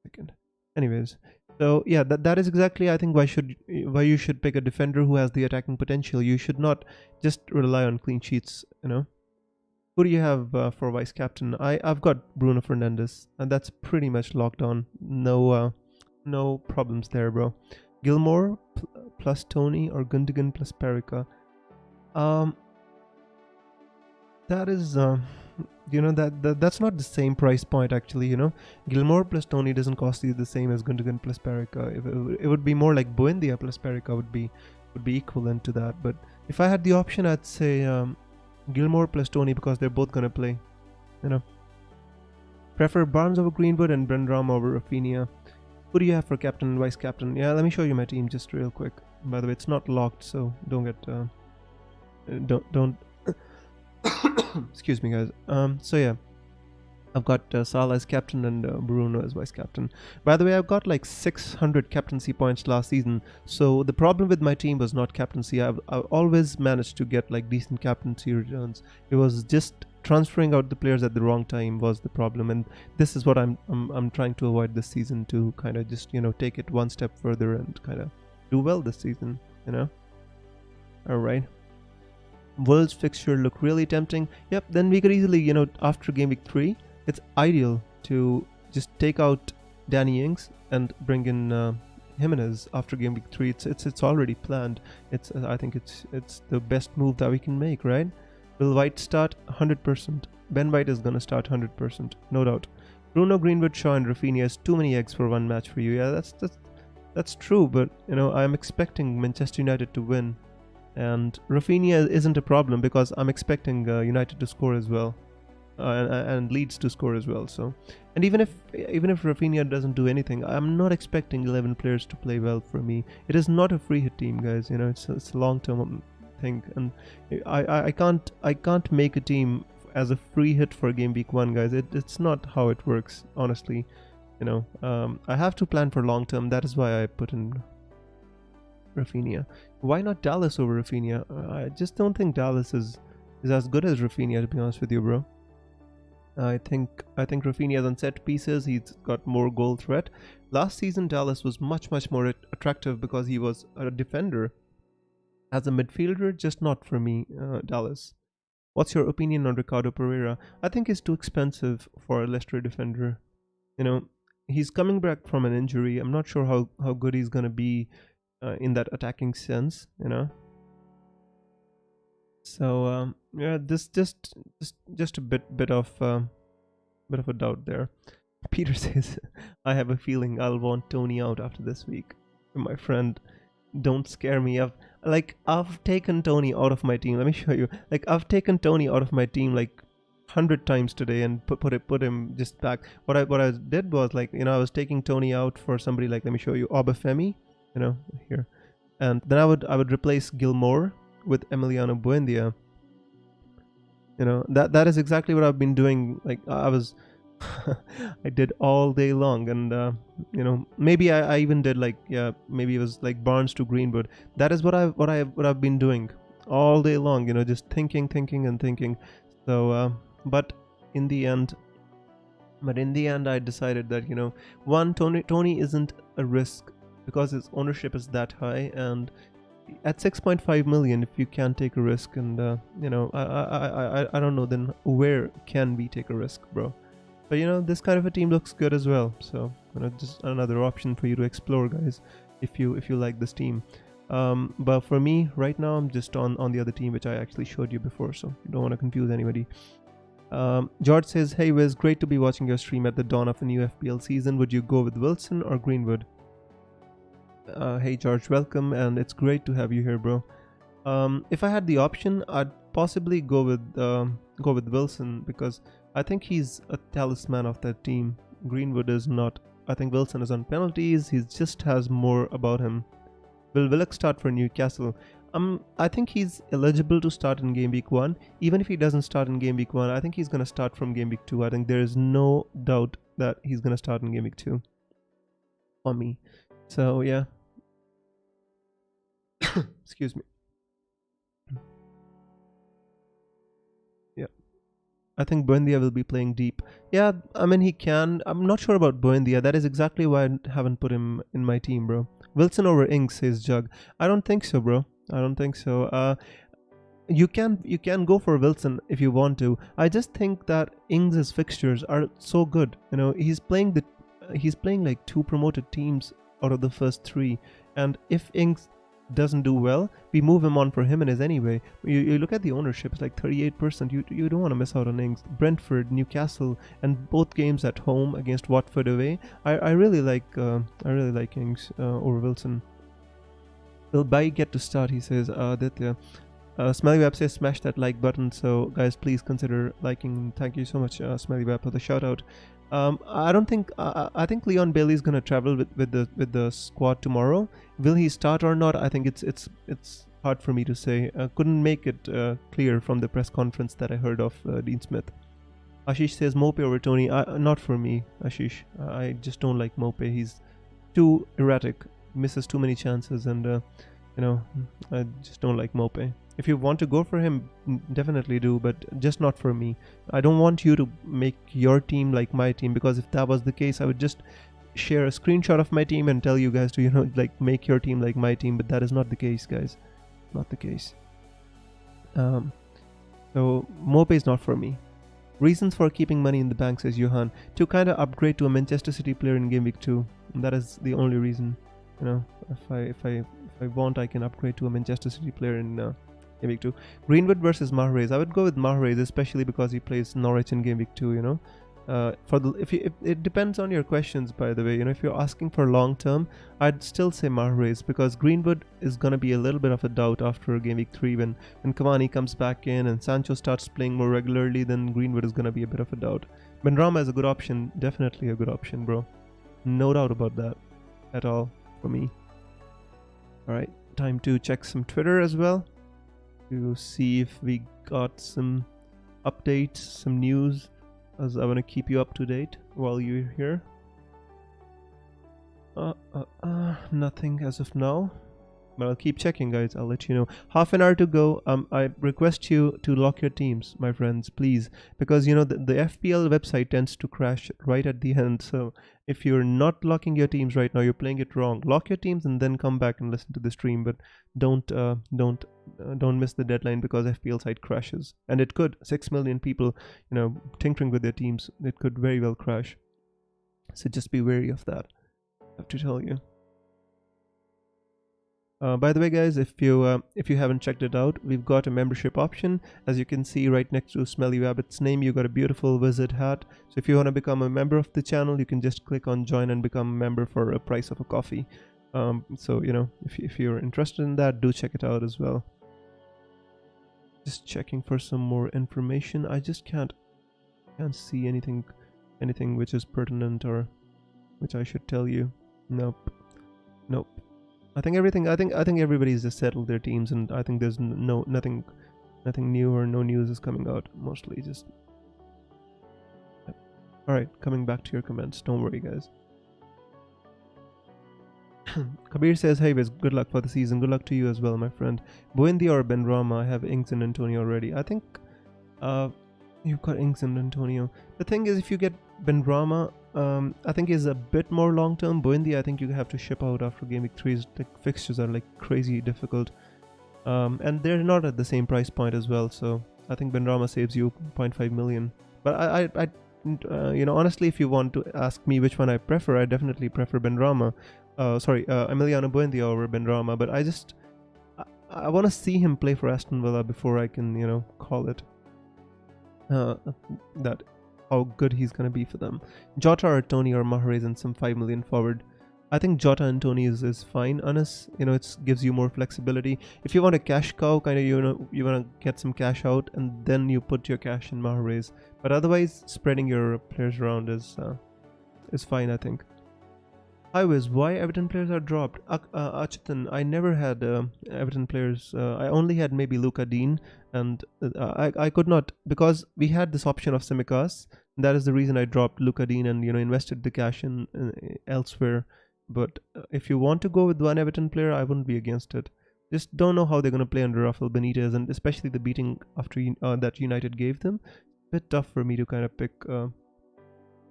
Second. Anyways, so yeah, that is exactly, I think, why you should pick a defender who has the attacking potential. You should not just rely on clean sheets. Who do you have for vice captain? I've got Bruno Fernandes, and that's pretty much locked on. No problems there, bro. Gilmore plus Tony or Gundogan plus Perica. That is that's not the same price point, actually. Gilmore plus Tony doesn't cost you the same as Gundogan plus Perica. It would be more like Buendia plus Perica would be equivalent to that. But if I had the option, I'd say Gilmore plus Tony, because they're both gonna play. Prefer Barnes over Greenwood and Brenram over Rafinha. Who do you have for captain and vice captain? Yeah, let me show you my team just real quick. By the way, it's not locked, so don't get don't excuse me, guys. So yeah, I've got Salah as captain and Bruno as vice captain. By the way, I've got like 600 captaincy points last season. So the problem with my team was not captaincy. I've always managed to get like decent captaincy returns. It was just transferring out the players at the wrong time was the problem, and this is what I'm trying to avoid this season, to kind of just take it one step further and kind of do well this season. All right. Wolves fixture look really tempting. Yep, then we could easily, after game week 3, it's ideal to just take out Danny Ings and bring in Jimenez after game week 3. It's already planned. I think it's the best move that we can make, right? Will White start? 100%. Ben White is gonna start 100%, no doubt. Bruno, Greenwood, Shaw, and Rafinha has too many eggs for one match for you. Yeah, that's true, but I'm expecting Manchester United to win. And Rafinha isn't a problem because I'm expecting United to score as well, and Leeds to score as well. So, and even if Rafinha doesn't do anything, I'm not expecting 11 players to play well for me. It is not a free hit team, guys. It's a long-term thing, and I can't make a team as a free hit for game week 1, guys. It's not how it works, honestly. I have to plan for long-term. That is why I put in Rafinha. Why not Dallas over Rafinha? I just don't think Dallas is as good as Rafinha, to be honest with you, bro. I think Rafinha is on set pieces. He's got more goal threat. Last season, Dallas was much more attractive because he was a defender. As a midfielder, just not for me, Dallas. What's your opinion on Ricardo Pereira? I think he's too expensive for a Leicester defender. He's coming back from an injury. I'm not sure how good he's gonna be in that attacking sense, So yeah, this just a bit of a doubt there. Peter says, "I have a feeling I'll want Tony out after this week." My friend, don't scare me. I've taken Tony out of my team. Let me show you. I've taken Tony out of my team 100 times today and put him just back. What I did was I was taking Tony out for somebody let me show you, Obafemi. Here, and then I would replace Gilmore with Emiliano Buendia. That is exactly what I've been doing. I was I did all day long, and maybe I even did maybe it was Barnes to Greenwood. That is what I've been doing all day long, just thinking and thinking. So but in the end I decided that one, Tony isn't a risk because his ownership is that high, and at 6.5 million, if you can take a risk, and you know, I don't know then where can we take a risk, bro. But you know, this kind of a team looks good as well, so you know, just another option for you to explore, guys, if you like this team. But for me right now, I'm just on the other team which I actually showed you before, so you don't want to confuse anybody. George says, hey Wiz, great to be watching your stream at the dawn of a new FPL season. Would you go with Wilson or Greenwood? Hey George, welcome, and it's great to have you here, bro. If I had the option, I'd possibly go with Wilson, because I think he's a talisman of that team. Greenwood is not. I think Wilson is on penalties. He just has more about him. Will Felix start for Newcastle? I think he's eligible to start in game week 1. Even if he doesn't start in game week 1, I think he's gonna start from game week 2. I think there is no doubt that he's gonna start in game week 2 for me. So yeah. Excuse me. Yeah, I think Buendia will be playing deep. Yeah, I mean, he can. I'm not sure about Buendia. That is exactly why I haven't put him in my team, bro. Wilson over Ings, says Jug. I don't think so, bro. I don't think so. You can go for Wilson if you want to. I just think that Ings' fixtures are so good. You know, he's playing like 2 promoted teams out of the first 3, and if Ings doesn't do well, we move him on for Jimenez anyway. You look at the ownership, it's like 38%. You don't want to miss out on Ings. Brentford, Newcastle, and both games at home against Watford away. I really like Ings over Wilson. Will Bai get to start? He says. Aditya. Smelly Web says smash that like button. So guys, please consider liking. Thank you so much, Smelly Web, for the shout out. I don't think I think Leon Bailey is gonna travel with the squad tomorrow. Will he start or not? I think it's hard for me to say. Couldn't make it clear from the press conference that I heard of Dean Smith. Ashish says Mope over Tony. Not for me, Ashish. I just don't like Mope. He's too erratic, misses too many chances, and you know, I just don't like Mope. If you want to go for him, definitely do, but just not for me. I don't want you to make your team like my team, because if that was the case, I would just share a screenshot of my team and tell you guys to, you know, like, make your team like my team, but that is not the case, guys. Not the case. So Mope is not for me. Reasons for keeping money in the bank, says Johan. To kind of upgrade to a Manchester City player in game week 2. That is the only reason. You know, if I want, I can upgrade to a Manchester City player in game week 2. Greenwood versus Mahrez. I would go with Mahrez, especially because he plays Norwich in game week 2, you know. If it depends on your questions, by the way. You know, if you're asking for long term, I'd still say Mahrez, because Greenwood is gonna be a little bit of a doubt after game week 3 when Cavani comes back in and Sancho starts playing more regularly. Then Greenwood is gonna be a bit of a doubt. Benrahma is a good option, definitely a good option, bro. No doubt about that at all for me. All right, time to check some Twitter as well to see if we got some updates, some news, as I want to keep you up to date while you're here. Nothing as of now, but I'll keep checking, guys. I'll let you know. Half an hour to go. I request you to lock your teams, my friends, please, because you know the FPL website tends to crash right at the end. So if you're not locking your teams right now, you're playing it wrong. Lock your teams and then come back and listen to the stream, but don't miss the deadline, because FPL site crashes, and it could. 6 million people, you know, tinkering with their teams. It could very well crash. So just be wary of that. I have to tell you. By the way, guys, if you haven't checked it out, we've got a membership option. As you can see right next to Smelly Rabbit's name, you got a beautiful wizard hat. So if you want to become a member of the channel, you can just click on join and become a member for a price of a coffee. So you know, if you're interested in that, do check it out as well. Just checking for some more information. I just can't see anything which is pertinent or which I should tell you. Nope. I think everybody's just settled their teams, and I think there's nothing new or no news is coming out. Mostly just. All right, coming back to your comments. Don't worry, guys. Kabir says, hey Wiz, good luck for the season. Good luck to you as well, my friend. Buendia or Benrahma? I have Ings and Antonio already. I think you've got Ings and Antonio. The thing is, if you get Benrahma, I think is a bit more long term. Burnley, I think you have to ship out after game week 3. The fixtures are like crazy difficult, and they're not at the same price point as well. So I think Benrahma saves you 0.5 million. But honestly, if you want to ask me which one I prefer, I definitely prefer Benrahma. Emiliano Buendia over Benrahma. But I want to see him play for Aston Villa before I can, call it that how good he's going to be for them. Jota or Tony or Mahrez and some 5 million forward. I think Jota and Tony is fine, Anas. It gives you more flexibility. If you want a cash cow, kind of, you want to get some cash out and then you put your cash in Mahrez. But otherwise, spreading your players around is fine, I think. Hi Wiz, why Everton players are dropped? Achetan, I never had Everton players. I only had maybe Luca Dean, and I could not, because we had this option of Tsimikas. That is the reason I dropped Luca Dean and invested the cash in elsewhere. But if you want to go with one Everton player, I wouldn't be against it. Just don't know how they're going to play under Rafael Benitez, and especially the beating after that United gave them. It's a bit tough for me to kind of pick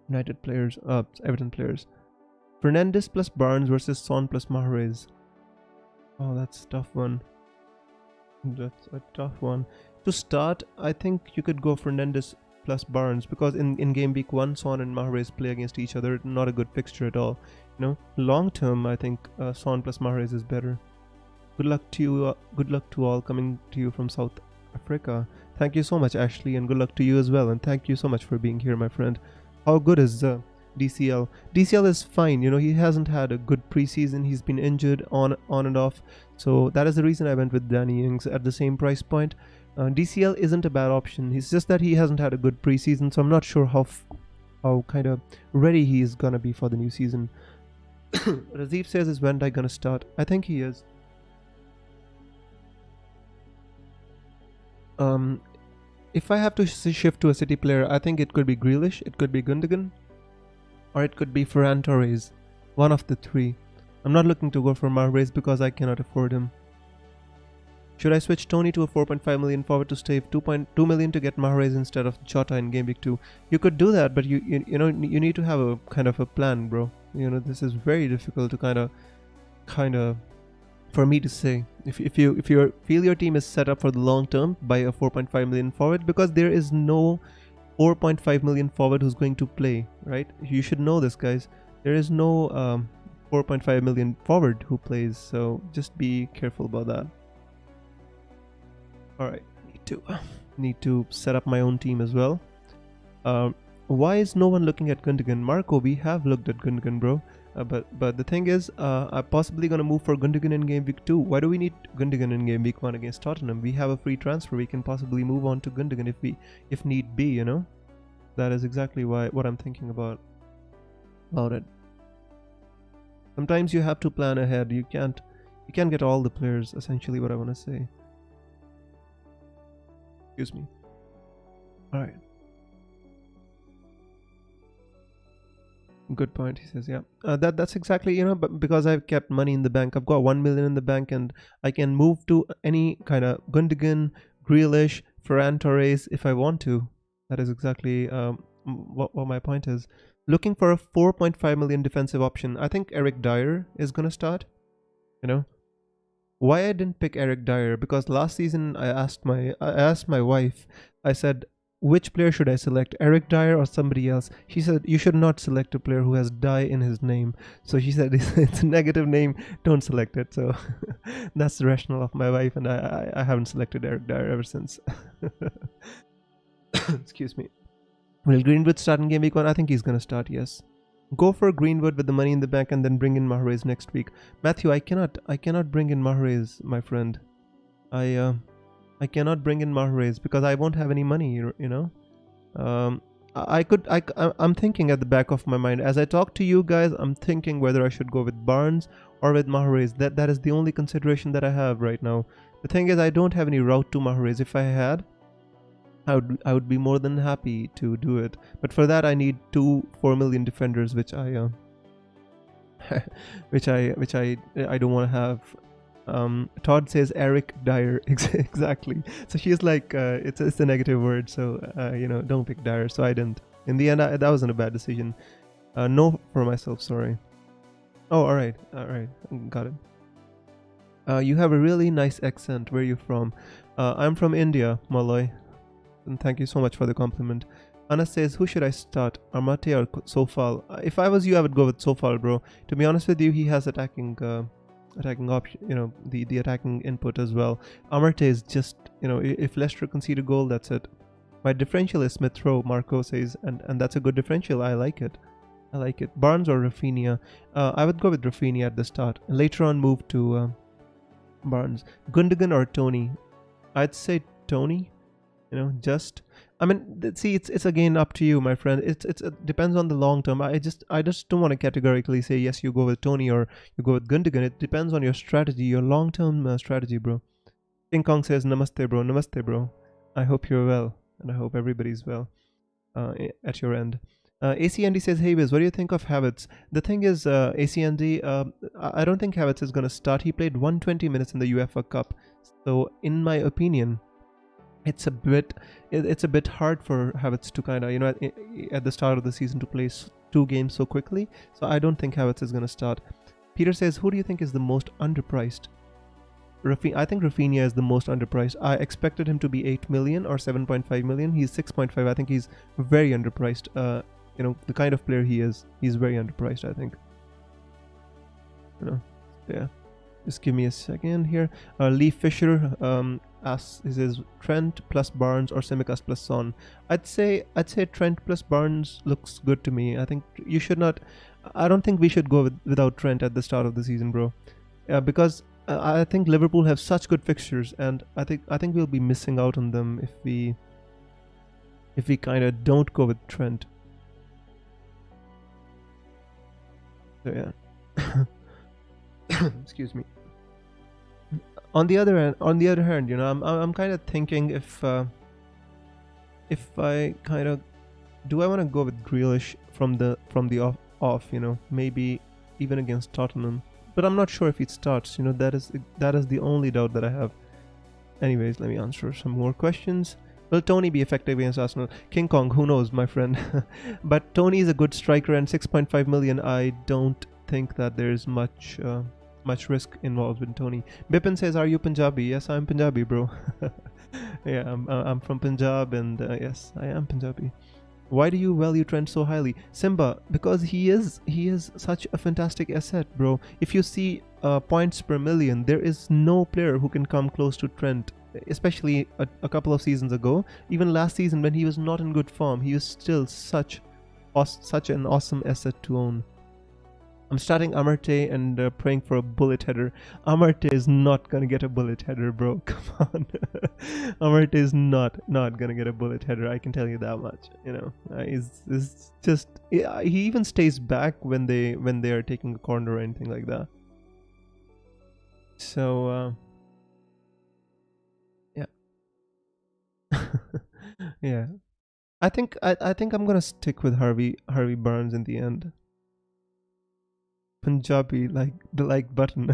United players, Everton players. Fernandes plus Barnes versus Son plus Mahrez. Oh, that's a tough one. That's a tough one. To start, I think you could go Fernandes plus Barnes, because in game week 1, Son and Mahrez play against each other. Not a good fixture at all. Long term, I think Son plus Mahrez is better. Good luck to you. Good luck to all coming to you from South Africa. Thank you so much, Ashley, and good luck to you as well. And thank you so much for being here, my friend. How good is DCL? DCL is fine. He hasn't had a good preseason. He's been injured on and off. So that is the reason I went with Danny Ings at the same price point. DCL isn't a bad option. It's just that he hasn't had a good preseason, so I'm not sure how kind of ready he is gonna be for the new season. Razif says, is Van Dijk gonna start? I think he is. If I have to shift to a City player, I think it could be Grealish, it could be Gundogan, or it could be Ferran Torres. One of the three. I'm not looking to go for Mahrez because I cannot afford him. Should I switch Tony to a 4.5 million forward to save 2.2 million to get Mahrez instead of Jota in game week 2? You could do that, but you need to have a kind of a plan, bro. This is very difficult to kind of for me to say. If you feel your team is set up for the long term, buy a 4.5 million forward, because there is no 4.5 million forward who's going to play, right? You should know this, guys. There is no 4.5 million forward who plays, so just be careful about that. Alright, need to set up my own team as well. Why is no one looking at Gundogan? Marco, we have looked at Gundogan, bro. But the thing is, I'm possibly gonna move for Gundogan in game week 2. Why do we need Gundogan in game week 1 against Tottenham? We have a free transfer. We can possibly move on to Gundogan if need be. That is exactly what I'm thinking about it. Sometimes you have to plan ahead. You can't get all the players. Essentially, what I want to say. Excuse me. All right. Good point, he says. Yeah, that's exactly, but because I've kept money in the bank, I've got 1 million in the bank, and I can move to any kind of Gundogan, Grealish, Ferran Torres if I want to. That is exactly what my point is. Looking for a 4.5 million defensive option. I think Eric Dyer is gonna start. Why I didn't pick Eric Dyer? Because last season I asked my wife. I said, which player should I select, Eric Dyer or somebody else? She said, you should not select a player who has Dye in his name. So she said, it's a negative name, don't select it. So that's the rationale of my wife, and I haven't selected Eric Dyer ever since. Excuse me. Will Greenwood start in game week 1? I think he's going to start, yes. Go for Greenwood with the money in the bank and then bring in Mahrez next week. Matthew, I cannot bring in Mahrez, my friend. I cannot bring in Mahrez because I won't have any money, I'm thinking at the back of my mind as I talk to you guys. I'm thinking whether I should go with Barnes or with Mahrez. That is the only consideration that I have right now. The thing is, I don't have any route to Mahrez. If I had, I would be more than happy to do it. But for that, I need 4 million defenders, which I don't want to have. Todd says Eric Dyer. Exactly. So she's like, it's a negative word. So don't pick Dyer. So I didn't. In the end, that wasn't a bad decision. No for myself, sorry. Oh, alright, got it. You have a really nice accent. Where are you from? I'm from India, Malloy. And thank you so much for the compliment. Anna says, who should I start? Armate or Sofal? If I was you, I would go with Sofal, bro. To be honest with you, he has attacking option, the attacking input as well. Amarte is just, if Leicester concede a goal, that's it. My differential is Smith Rowe, Marco says, and that's a good differential. I like it. Barnes or Rafinha? I would go with Rafinha at the start, and later on move to Barnes. Gundogan or Tony? I'd say Tony. It's again up to you, my friend. It depends on the long term. I just don't want to categorically say yes, you go with Tony or you go with Gundogan. It depends on your strategy, your long term strategy, bro. King Kong says namaste, bro. I hope you're well, and I hope everybody's well at your end. ACND says, hey Wiz, what do you think of Havertz? The thing is, ACND, I don't think Havertz is going to start. He played 120 minutes in the UEFA Cup, so in my opinion, it's a bit hard for Havertz to kind of, at the start of the season to play 2 games so quickly. So I don't think Havertz is going to start. Peter says, who do you think is the most underpriced? I think Rafinha is the most underpriced. I expected him to be 8 million or 7.5 million. He's 6.5. I think he's very underpriced. The kind of player he is, he's very underpriced, I think. Yeah. Just give me a second here. Lee Fisher says Trent plus Barnes or Tsimikas plus Son. I'd say Trent plus Barnes looks good to me. I think you should not. I don't think we should go without Trent at the start of the season, bro. Because I think Liverpool have such good fixtures, and I think we'll be missing out on them if we kind of don't go with Trent. So yeah. Excuse me. On the other hand, I'm kind of thinking if I kind of do I want to go with Grealish from the off, maybe even against Tottenham, but I'm not sure if it starts. That is the only doubt that I have. Anyways, let me answer some more questions. Will Tony be effective against Arsenal? King Kong, who knows, my friend. But Tony is a good striker, and 6.5 million. I don't think that there's much risk involved with Tony. Bipin says, are you Punjabi? Yes, I'm Punjabi, bro. Yeah, I'm from Punjab, and yes, I am Punjabi. Why do you value Trent so highly? Simba, because he is such a fantastic asset, bro. If you see points per million, there is no player who can come close to Trent, especially a couple of seasons ago. Even last season when he was not in good form, he was still such an awesome asset to own. I'm starting Amarte and praying for a bullet header. Amarte is not gonna get a bullet header, bro. Come on. Amarte is not gonna get a bullet header. I can tell you that much. He's just he even stays back when they are taking a corner or anything like that. So yeah. Yeah. I think I'm gonna stick with Harvey Barnes in the end. Punjabi, like the like button.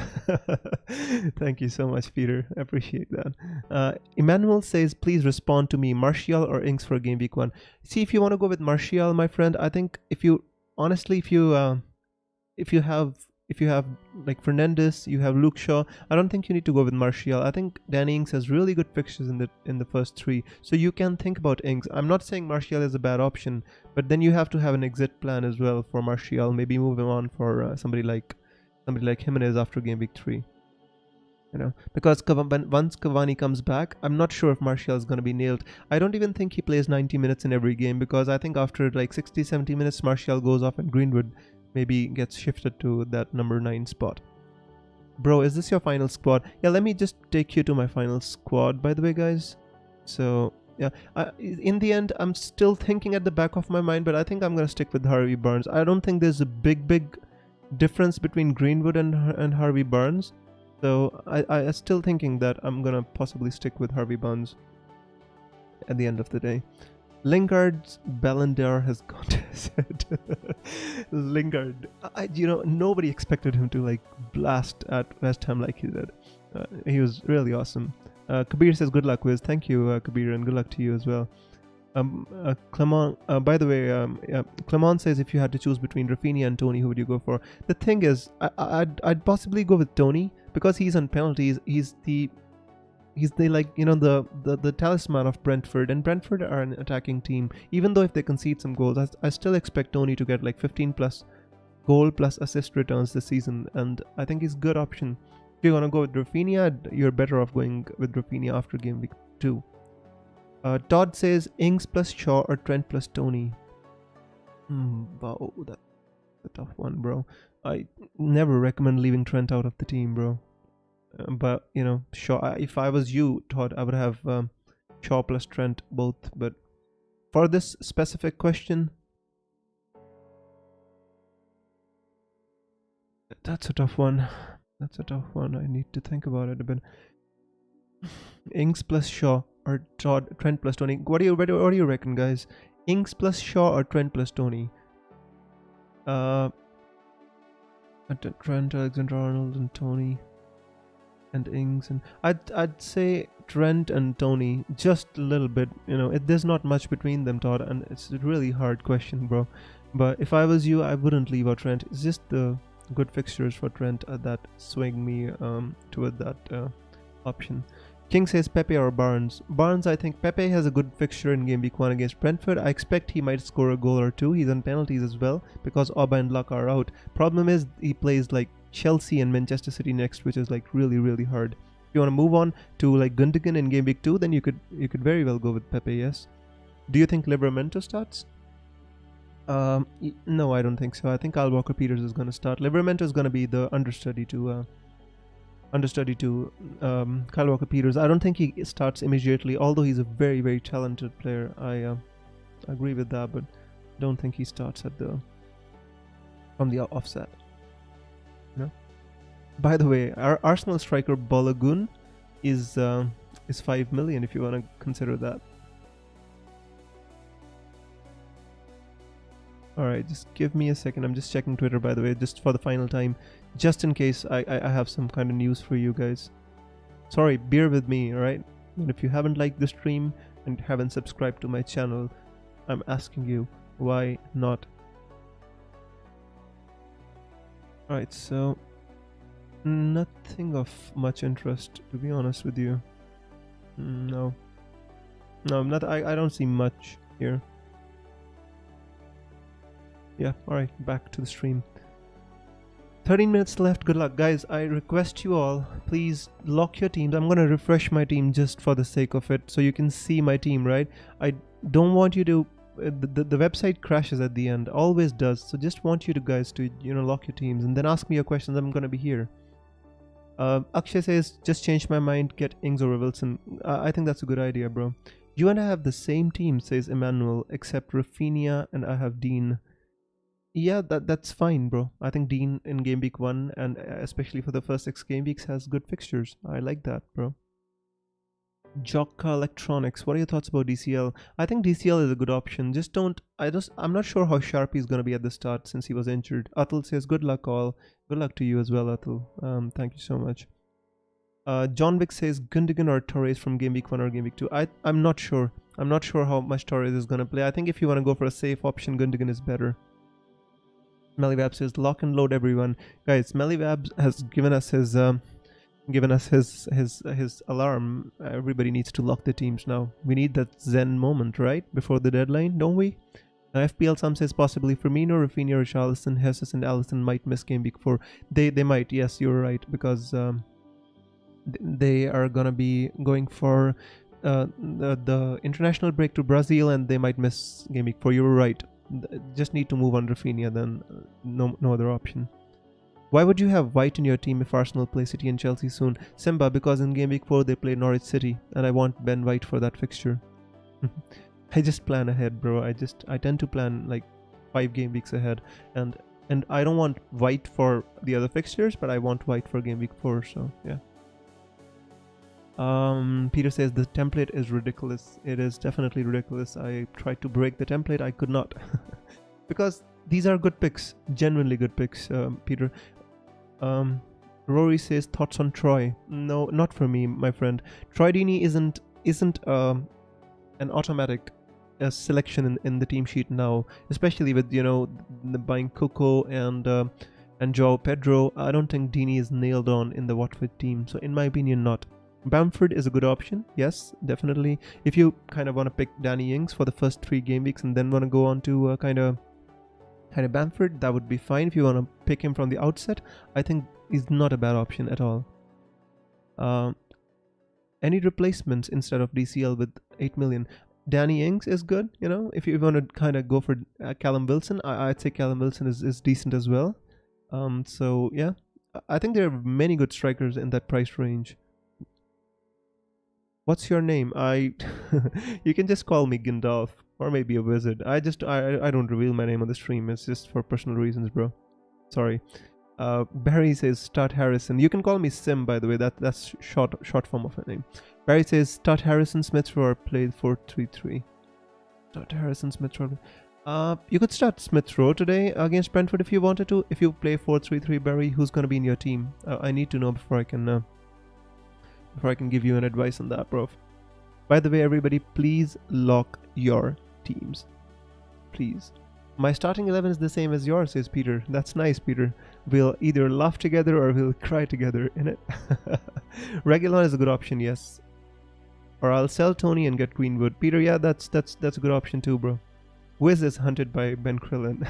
Thank you so much, Peter. I appreciate that. Emmanuel says, please respond to me, Martial or Ings for game week 1. See, if you want to go with Martial, my friend, I think if you have like Fernandes, you have Luke Shaw, I don't think you need to go with Martial. I think Danny Ings has really good fixtures in the first 3, so you can think about Ings. I'm not saying Martial is a bad option, but then you have to have an exit plan as well for Martial. Maybe move him on for somebody like Jimenez after game week 3. Because once Cavani comes back, I'm not sure if Martial is going to be nailed. I don't even think he plays 90 minutes in every game, because I think after like 60-70 minutes Martial goes off and Greenwood maybe gets shifted to that number 9 spot. Bro, is this your final squad? Yeah, let me just take you to my final squad, by the way, guys. So yeah, in the end, I'm still thinking at the back of my mind, but I think I'm gonna stick with Harvey Barnes. I don't think there's a big difference between Greenwood and Harvey Barnes, so I still thinking that I'm gonna possibly stick with Harvey Barnes at the end of the day. Lingard's Ballon d'Or has gone to his head. Lingard, nobody expected him to like blast at West Ham like he did. He was really awesome. Kabir says, good luck, Wiz. Thank you, Kabir, and good luck to you as well. Clement, by the way, Clement says if you had to choose between Rafinha and Tony, who would you go for? The thing is, I'd possibly go with Tony because he's on penalties. He's the like, you know, the talisman of Brentford, and Brentford are an attacking team. Even though if they concede some goals, I still expect Tony to get like 15 plus goal plus assist returns this season, and I think he's a good option. If you're gonna go with Rafinha, you're better off going with Rafinha after game week 2. Todd says Ings plus Shaw or Trent plus Tony. Wow, that's a tough one, bro. I never recommend leaving Trent out of the team, bro. But you know, Shaw. If I was you, Todd, I would have Shaw plus Trent both. But for this specific question, that's a tough one. That's a tough one. I need to think about it a bit. Ings plus Shaw or Trent plus Tony. What do you reckon, guys? Ings plus Shaw or Trent plus Tony? Trent, Alexander-Arnold, and Tony, and Ings, and I'd say Trent and Tony just a little bit. You know, there's not much between them, Todd, and it's a really hard question, bro. But if I was you, I wouldn't leave out Trent. It's just the good fixtures for Trent that swing me toward that option. King says Pepe or Barnes. Barnes, I think Pepe has a good fixture in game week 1 against Brentford. I expect he might score a goal or two. He's on penalties as well because Auba and Luck are out. Problem is he plays like Chelsea and Manchester City next, which is like really hard. If you want to move on to like Gundogan in game week 2, then you could very well go with Pepe. Yes. Do you think Livramento starts? No, I don't think so. I think Kyle Walker-Peters is going to start. Livramento is going to be the understudy to Kyle Walker-Peters. I don't think he starts immediately, although he's a very talented player. I agree with that, but don't think he starts from the offset. No. By the way, our Arsenal striker Balogun is 5 million if you want to consider that. Alright, just give me a second. I'm just checking Twitter, by the way, just for the final time, just in case I have some kind of news for you guys. Sorry, bear with me, alright? And if you haven't liked the stream and haven't subscribed to my channel, I'm asking you, why not? Alright, so nothing of much interest, to be honest with you. No, not. I don't see much here. Yeah, alright, back to the stream. 13 minutes left. Good luck, guys. I request you all, please lock your teams. I'm gonna refresh my team just for the sake of it, so you can see my team, right? I don't want you to the website crashes at the end, always does, so just want you to guys to, you know, lock your teams and then ask me your questions. I'm gonna be here. Akshay says just change my mind, get Ings or Wilson. I think that's a good idea, bro. You and I have the same team, says Emmanuel, except Rafinha and I have Dean. Yeah, that's fine, bro. I think Dean in game week 1 and especially for the first 6 game weeks has good fixtures. I like that, bro. Jokka Electronics, what are your thoughts about DCL? I think DCL is a good option. I'm not sure how sharp he's going to be at the start since he was injured. Atul says good luck all. Good luck to you as well, Atul. Thank you so much. John Vick says Gundogan or Torres from game week 1 or game week 2. I'm not sure. I'm not sure how much Torres is going to play. I think if you want to go for a safe option, Gundogan is better. Melivab says lock and load everyone. Guys, Melivab has given us his alarm. Everybody needs to lock the teams now. We need that zen moment, right? Before the deadline, don't we? FPL Sam says possibly Firmino, Rafinha, Richarlison, Jesus and Alisson might miss game week 4. They might, yes, you're right, because they are gonna be going for the international break to Brazil and they might miss game week 4. You're right. Just need to move on Rafinha, then no other option. Why would you have White in your team if Arsenal play City and Chelsea soon? Simba, because in game week 4 they play Norwich City and I want Ben White for that fixture. I just plan ahead, bro. I tend to plan like 5 game weeks ahead, and I don't want White for the other fixtures, but I want White for game week 4, so yeah. Peter says the template is ridiculous. It is definitely ridiculous. I tried to break the template, I could not. Because these are good picks, genuinely good picks, Peter. Rory says thoughts on Troy. No, not for me, my friend. Troy Deeney isn't an automatic selection in the team sheet now, especially with the buying Coco and Joao Pedro. I don't think Dini is nailed on in the Watford team, so in my opinion, not. Bamford is a good option, yes, definitely. If you kind of want to pick Danny Ings for the first 3 game weeks and then want to go on to kind of Bamford, that would be fine. If you want to pick him from the outset, I think he's not a bad option at all. Any replacements instead of DCL with 8 million? Danny Ings is good, if you want to kind of go for Callum Wilson, I'd say Callum Wilson is decent as well. So yeah, I think there are many good strikers in that price range. What's your name? You can just call me Gandalf or maybe a wizard. I don't reveal my name on the stream. It's just for personal reasons, bro. Sorry. Barry says start Harrison. You can call me Sim, by the way. That's short form of a name. Barry says start Harrison, Smith Rowe, played 4-3-3. Start Harrison, Smith Rowe. You could start Smith Rowe today against Brentford if you wanted to. If you play 4-3-3, Barry, who's gonna be in your team? I need to know before I can give you an advice on that, bro. By the way, everybody, please lock your teams. Please. My starting 11 is the same as yours, says Peter. That's nice, Peter. We'll either laugh together or we'll cry together in it. Reguilon is a good option, yes. Or I'll sell Tony and get Greenwood. Peter, yeah, that's a good option too, bro. Wiz is hunted by Ben Krillin.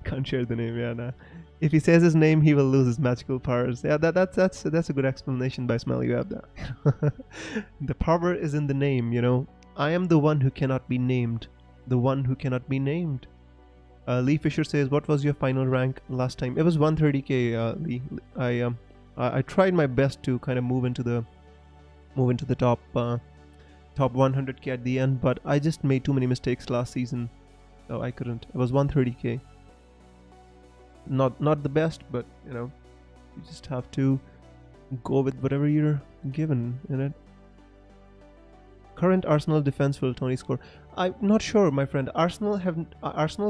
Can't share the name, yeah, nah. If he says his name, he will lose his magical powers. Yeah, that's a good explanation by Smell. You have that. The power is in the name, I am the one who cannot be named. The one who cannot be named. Lee Fisher says, what was your final rank last time? It was 130k, Lee. I tried my best to kind of move into the top 100k at the end, but I just made too many mistakes last season, so I couldn't. It was 130k. Not the best, but you just have to go with whatever you're given in it. Current Arsenal defense, will Tony score? I'm not sure, my friend. Arsenal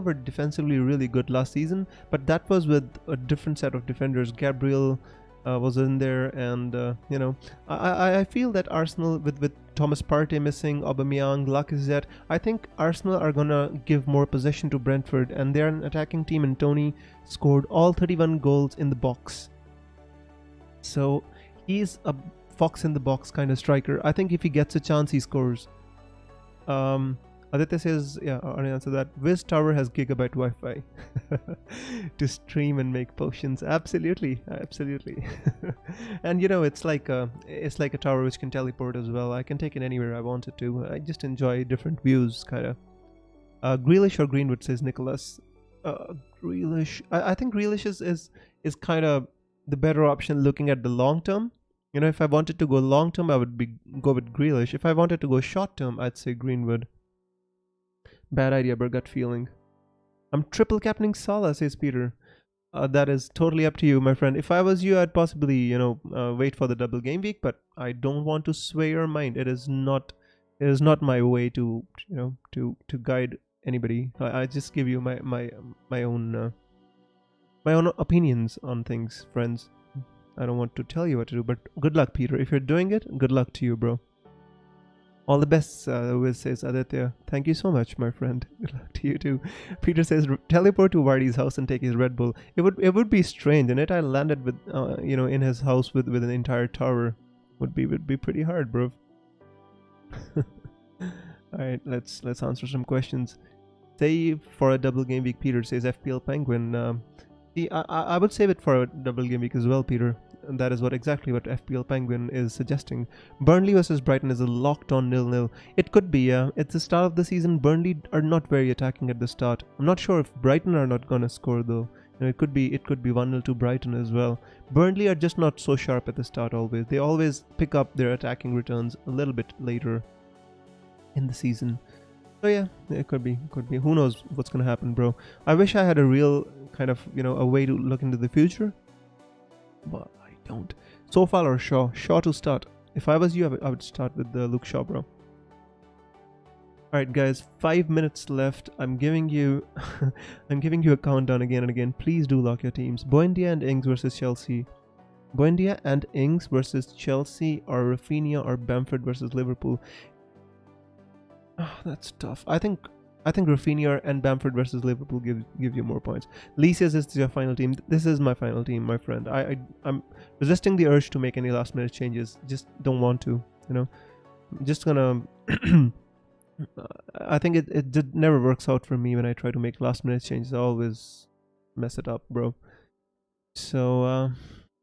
were defensively really good last season, but that was with a different set of defenders. Gabriel was in there, and I feel that Arsenal with Thomas Partey missing, Aubameyang, Lacazette, I think Arsenal are gonna give more possession to Brentford, and they're an attacking team, and Tony scored all 31 goals in the box. So he's a fox in the box kind of striker. I think if he gets a chance, he scores. Aditya says, yeah, I already answered that. Wiz Tower has gigabyte Wi-Fi to stream and make potions. Absolutely. And it's like a tower which can teleport as well. I can take it anywhere I wanted to. I just enjoy different views, kind of. Grealish or Greenwood, says Nicholas. Grealish. I think Grealish is kind of the better option looking at the long term. If I wanted to go long term, I would go with Grealish. If I wanted to go short term, I'd say Greenwood. Bad idea, but gut feeling. I'm triple captaining Salah, says Peter. That is totally up to you, my friend. If I was you, I'd possibly, wait for the double game week, but I don't want to sway your mind. It is not my way to guide anybody. I just give you my own opinions on things, friends. I don't want to tell you what to do, but good luck, Peter. If you're doing it, good luck to you, bro. All the best, Wiz says Aditya. Thank you so much, my friend. Good luck to you too. Peter says, teleport to Vardy's house and take his Red Bull. It would be strange, and I landed with in his house with an entire tower. Would be pretty hard, bro. All right, let's answer some questions. Save for a double game week, Peter says. FPL Penguin. I would save it for a double game week as well, Peter. And that is exactly what FPL Penguin is suggesting. Burnley versus Brighton is a locked on 0-0. It could be, yeah. It's the start of the season. Burnley are not very attacking at the start. I'm not sure if Brighton are not gonna score though. It could be 1-0 to Brighton as well. Burnley are just not so sharp at the start always. They always pick up their attacking returns a little bit later in the season. So yeah, it could be. Who knows what's gonna happen, bro? I wish I had a real kind of, a way to look into the future. But I don't. Sofal or Shaw? Shaw to start. If I was you, I would start with Luke Shaw, bro. Alright guys, 5 minutes left. I'm giving you a countdown again and again. Please do lock your teams. Buendia and Ings versus Chelsea. Buendia and Ings versus Chelsea, or Rafinha or Bamford versus Liverpool. That's tough. I think Rafinha and Bamford versus Liverpool give you more points. Lee says it's your final team. This is my final team, my friend. I'm resisting the urge to make any last minute changes. Just don't want to. I'm just gonna. I think it never works out for me when I try to make last minute changes. I always mess it up, bro. So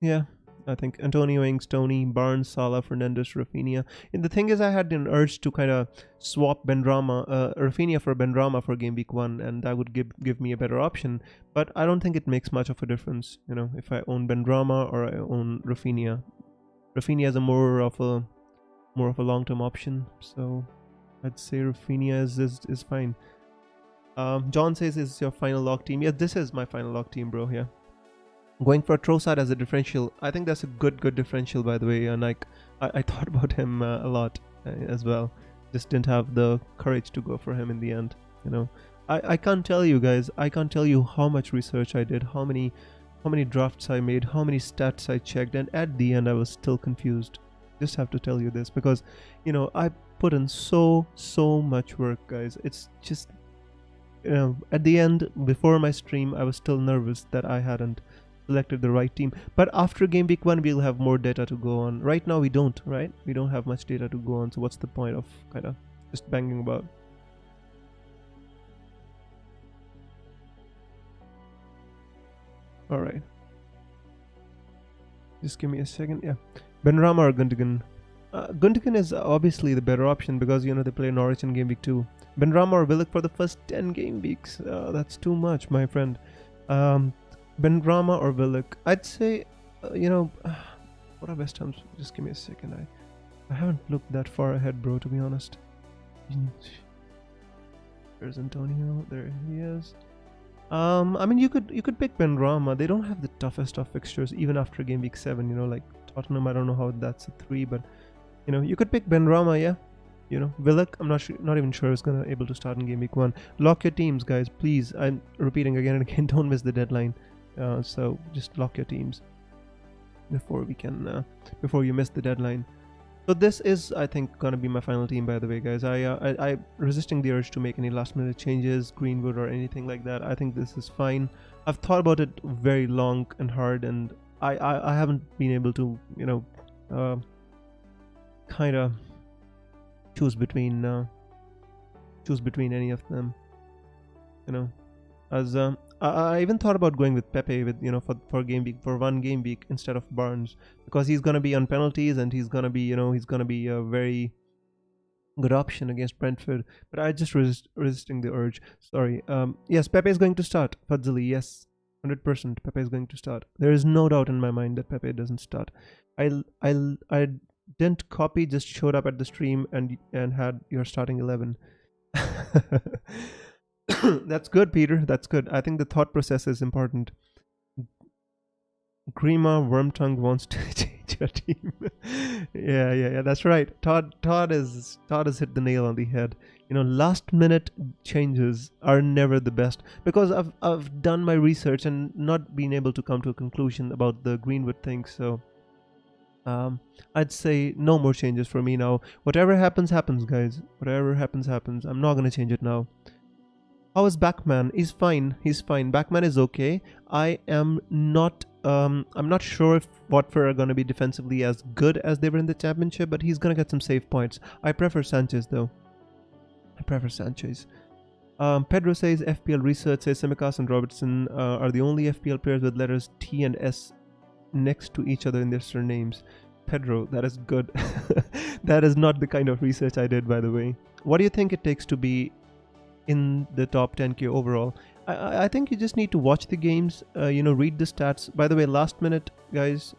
yeah. I think Antonio Ings, Tony, Barnes, Salah, Fernandes, Rafinha. And the thing is, I had an urge to kind of swap Rafinha for Benrahma for game week 1, and that would give me a better option. But I don't think it makes much of a difference, if I own Benrahma or I own Rafinha. Rafinha is a more of a long-term option, so I'd say Rafinha is fine. John says, "Is your final lock team?" Yeah, this is my final lock team, bro. Yeah. Going for Trossard as a differential, I think that's a good differential, by the way. And I thought about him a lot as well. Just didn't have the courage to go for him in the end. I can't tell you guys. I can't tell you how much research I did, how many drafts I made, how many stats I checked, and at the end I was still confused. Just have to tell you this because I put in so much work, guys. It's just at the end before my stream I was still nervous that I hadn't selected the right team, but after game week 1 we'll have more data to go on. Right now we don't have much data to go on, so what's the point of kind of just banging about? All right, just give me a second. Yeah, Benrahma or Gundogan. Gundogan is obviously the better option because they play Norwich in game week 2. Benrahma or Willock for the first 10 game weeks. That's too much, my friend. Benrahma or Willock? I'd say, what are best times? Just give me a second. I haven't looked that far ahead, bro, to be honest. There's Antonio. There he is. I mean, you could pick Benrahma. They don't have the toughest of fixtures, even after game week 7. Like Tottenham. I don't know how that's a 3, but you could pick Benrahma, yeah. Willock, I'm not even sure is gonna able to start in game week 1. Lock your teams, guys, please. I'm repeating again and again. Don't miss the deadline. So just lock your teams before you miss the deadline. So this is, I think, gonna be my final team, by the way, guys. I resisting the urge to make any last minute changes, Greenwood or anything like that. I think this is fine. I've thought about it very long and hard, and I haven't been able to kind of choose between any of them. As I even thought about going with Pepe with for one game week instead of Barnes, because he's gonna be on penalties and he's gonna be a very good option against Brentford. But I just resisting the urge. Sorry. Yes, Pepe is going to start. Fadzili, yes, 100%. Pepe is going to start. There is no doubt in my mind that Pepe doesn't start. I didn't copy, just showed up at the stream and had your starting 11. That's good, Peter. That's good. I think the thought process is important. Grima Wormtongue wants to change your team. yeah. That's right. Todd has hit the nail on the head. Last minute changes are never the best, because I've done my research and not been able to come to a conclusion about the Greenwood thing. So I'd say no more changes for me now. Whatever happens, guys. Whatever happens. I'm not gonna change it now. How is Backman? He's fine. Backman is okay. I'm not sure if Watford are going to be defensively as good as they were in the championship, but he's going to get some save points. I prefer Sanchez, though. Pedro says FPL research says Tsimikas and Robertson are the only FPL players with letters T and S next to each other in their surnames. Pedro, that is good. That is not the kind of research I did, by the way. What do you think it takes to be in the top 10k overall? I think you just need to watch the games, read the stats. By the way, last minute, guys,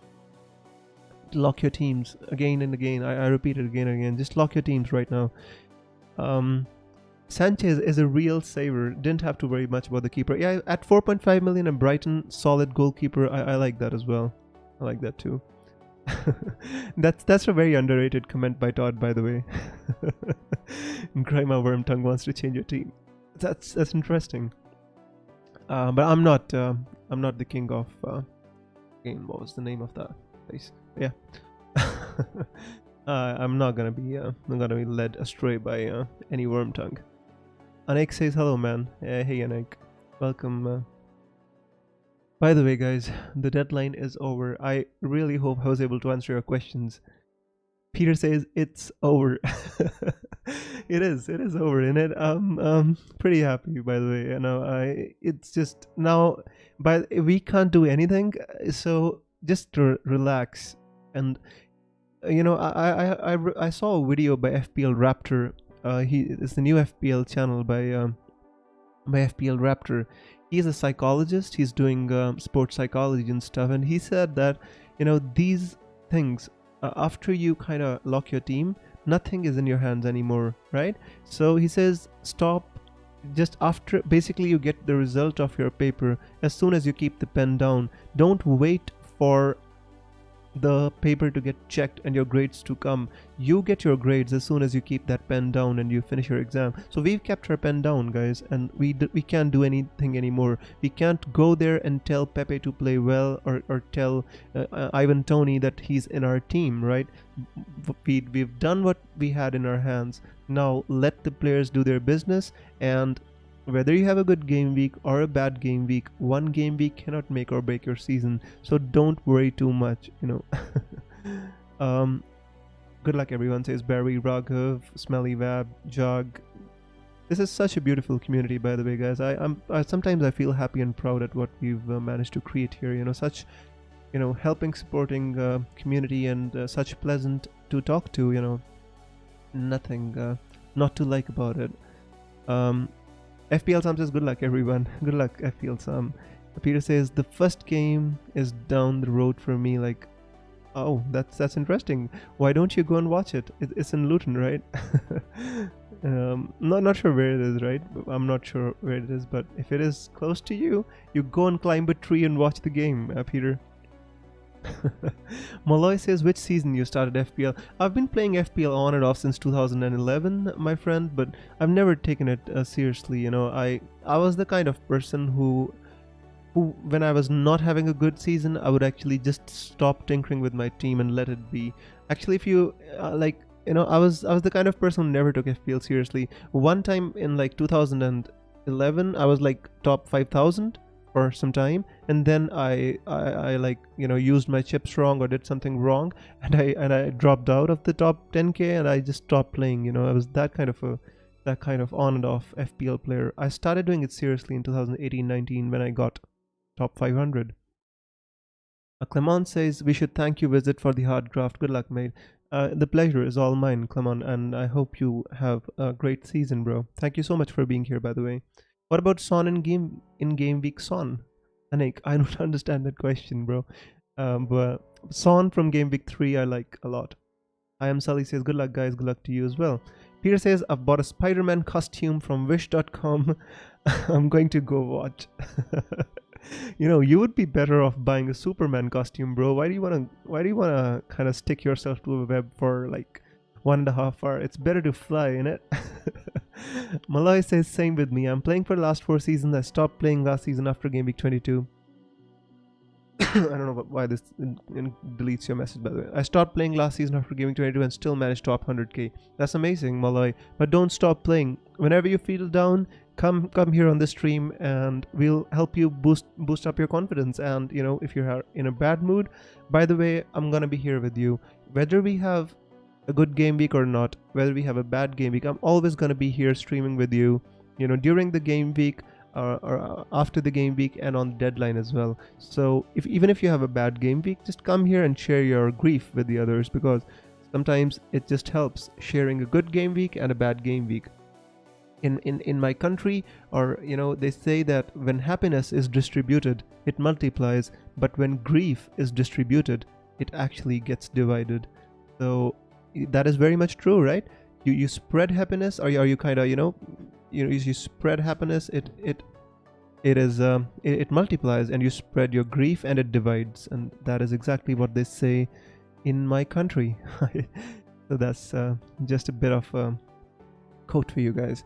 lock your teams again and again. I repeat it again and again. Just lock your teams right now. Sanchez is a real saver. Didn't have to worry much about the keeper. Yeah, at 4.5 million and Brighton, solid goalkeeper. I like that as well. I like that too. That's a very underrated comment by Todd, by the way. Grima Wormtongue wants to change your team. That's interesting. But I'm not the king of game. What was the name of that place? Yeah. I'm not gonna be led astray by any worm tongue. Anek says hello, man. Hey Anek, welcome. By the way, guys, the deadline is over. I really hope I was able to answer your questions. Peter says it's over. It is over, isn't it? Pretty happy, by the way. It's just now, but we can't do anything, so just relax. And I saw a video by FPL Raptor. It's the new FPL channel by FPL Raptor. He's a psychologist. He's doing sports psychology and stuff, and he said that these things, after you kind of lock your team, nothing is in your hands anymore, right? So he says stop. Just after basically you get the result of your paper, as soon as you keep the pen down, don't wait for the paper to get checked and your grades to come. You get your grades as soon as you keep that pen down and you finish your exam. So we've kept our pen down, guys, and we can't do anything anymore. We can't go there and tell Pepe to play well, or tell Ivan Toney that he's in our team, right? We've done what we had in our hands. Now let the players do their business, and whether you have a good game week or a bad game week, one game week cannot make or break your season. So don't worry too much, Good luck, everyone, says Barry, Raghav, Smelly Vab, Jog. This is such a beautiful community, by the way, guys. Sometimes I feel happy and proud at what we've managed to create here. Such, helping, supporting community, and such pleasant to talk to. Nothing not to like about it. FPL Sam says good luck, everyone. Good luck, FPL Sam. Peter says the first game is down the road for me. Like, oh, that's interesting. Why don't you go and watch it? It's in Luton, right? Not sure where it is, right? I'm not sure where it is, but if it is close to you, you go and climb a tree and watch the game, Peter. Malloy says, which season you started FPL? I've been playing FPL on and off since 2011, my friend, but I've never taken it seriously. I was the kind of person who when I was not having a good season, I would actually just stop tinkering with my team and let it be. Actually, if you I was the kind of person who never took FPL seriously. One time in 2011, I was top 5,000 for some time, and then I used my chips wrong or did something wrong, and I dropped out of the top 10k, and I just stopped playing. I was that kind of on and off FPL player. I started doing it seriously in 2018-19 when I got top 500. Clement says, we should thank you, Visit, for the hard graft. Good luck, mate. The pleasure is all mine, Clement, and I hope you have a great season, bro. Thank you so much for being here, by the way. What about Son in game week Son? Anik, I don't understand that question, bro. But Son from game week 3 I like a lot. I am Sully says, good luck, guys. Good luck to you as well. Peter says, I've bought a Spider-Man costume from wish.com. I'm going to go watch. You would be better off buying a Superman costume, bro. Why do you wanna kind of stick yourself to a web for 1.5 hours? It's better to fly, innit? Malay says, same with me. I'm playing for the last 4 seasons. I stopped playing last season after game week 22. I don't know why this deletes your message, by the way. I stopped playing last season after game week 22 and still managed top 100k. That's amazing, Malay. But don't stop playing. Whenever you feel down, come here on the stream and we'll help you boost up your confidence. And if you're in a bad mood, by the way, I'm gonna be here with you. Whether we have a good game week or not, whether we have a bad game week, I'm always gonna be here streaming with you, during the game week or after the game week and on the deadline as well. So even if you have a bad game week, just come here and share your grief with the others, because sometimes it just helps sharing a good game week and a bad game week. In my country, or they say that when happiness is distributed, it multiplies, but when grief is distributed, it actually gets divided. So that is very much true, right? You spread happiness, or you kind of you spread happiness, it multiplies, and you spread your grief and it divides, and that is exactly what they say in my country. So that's just a bit of a quote for you guys.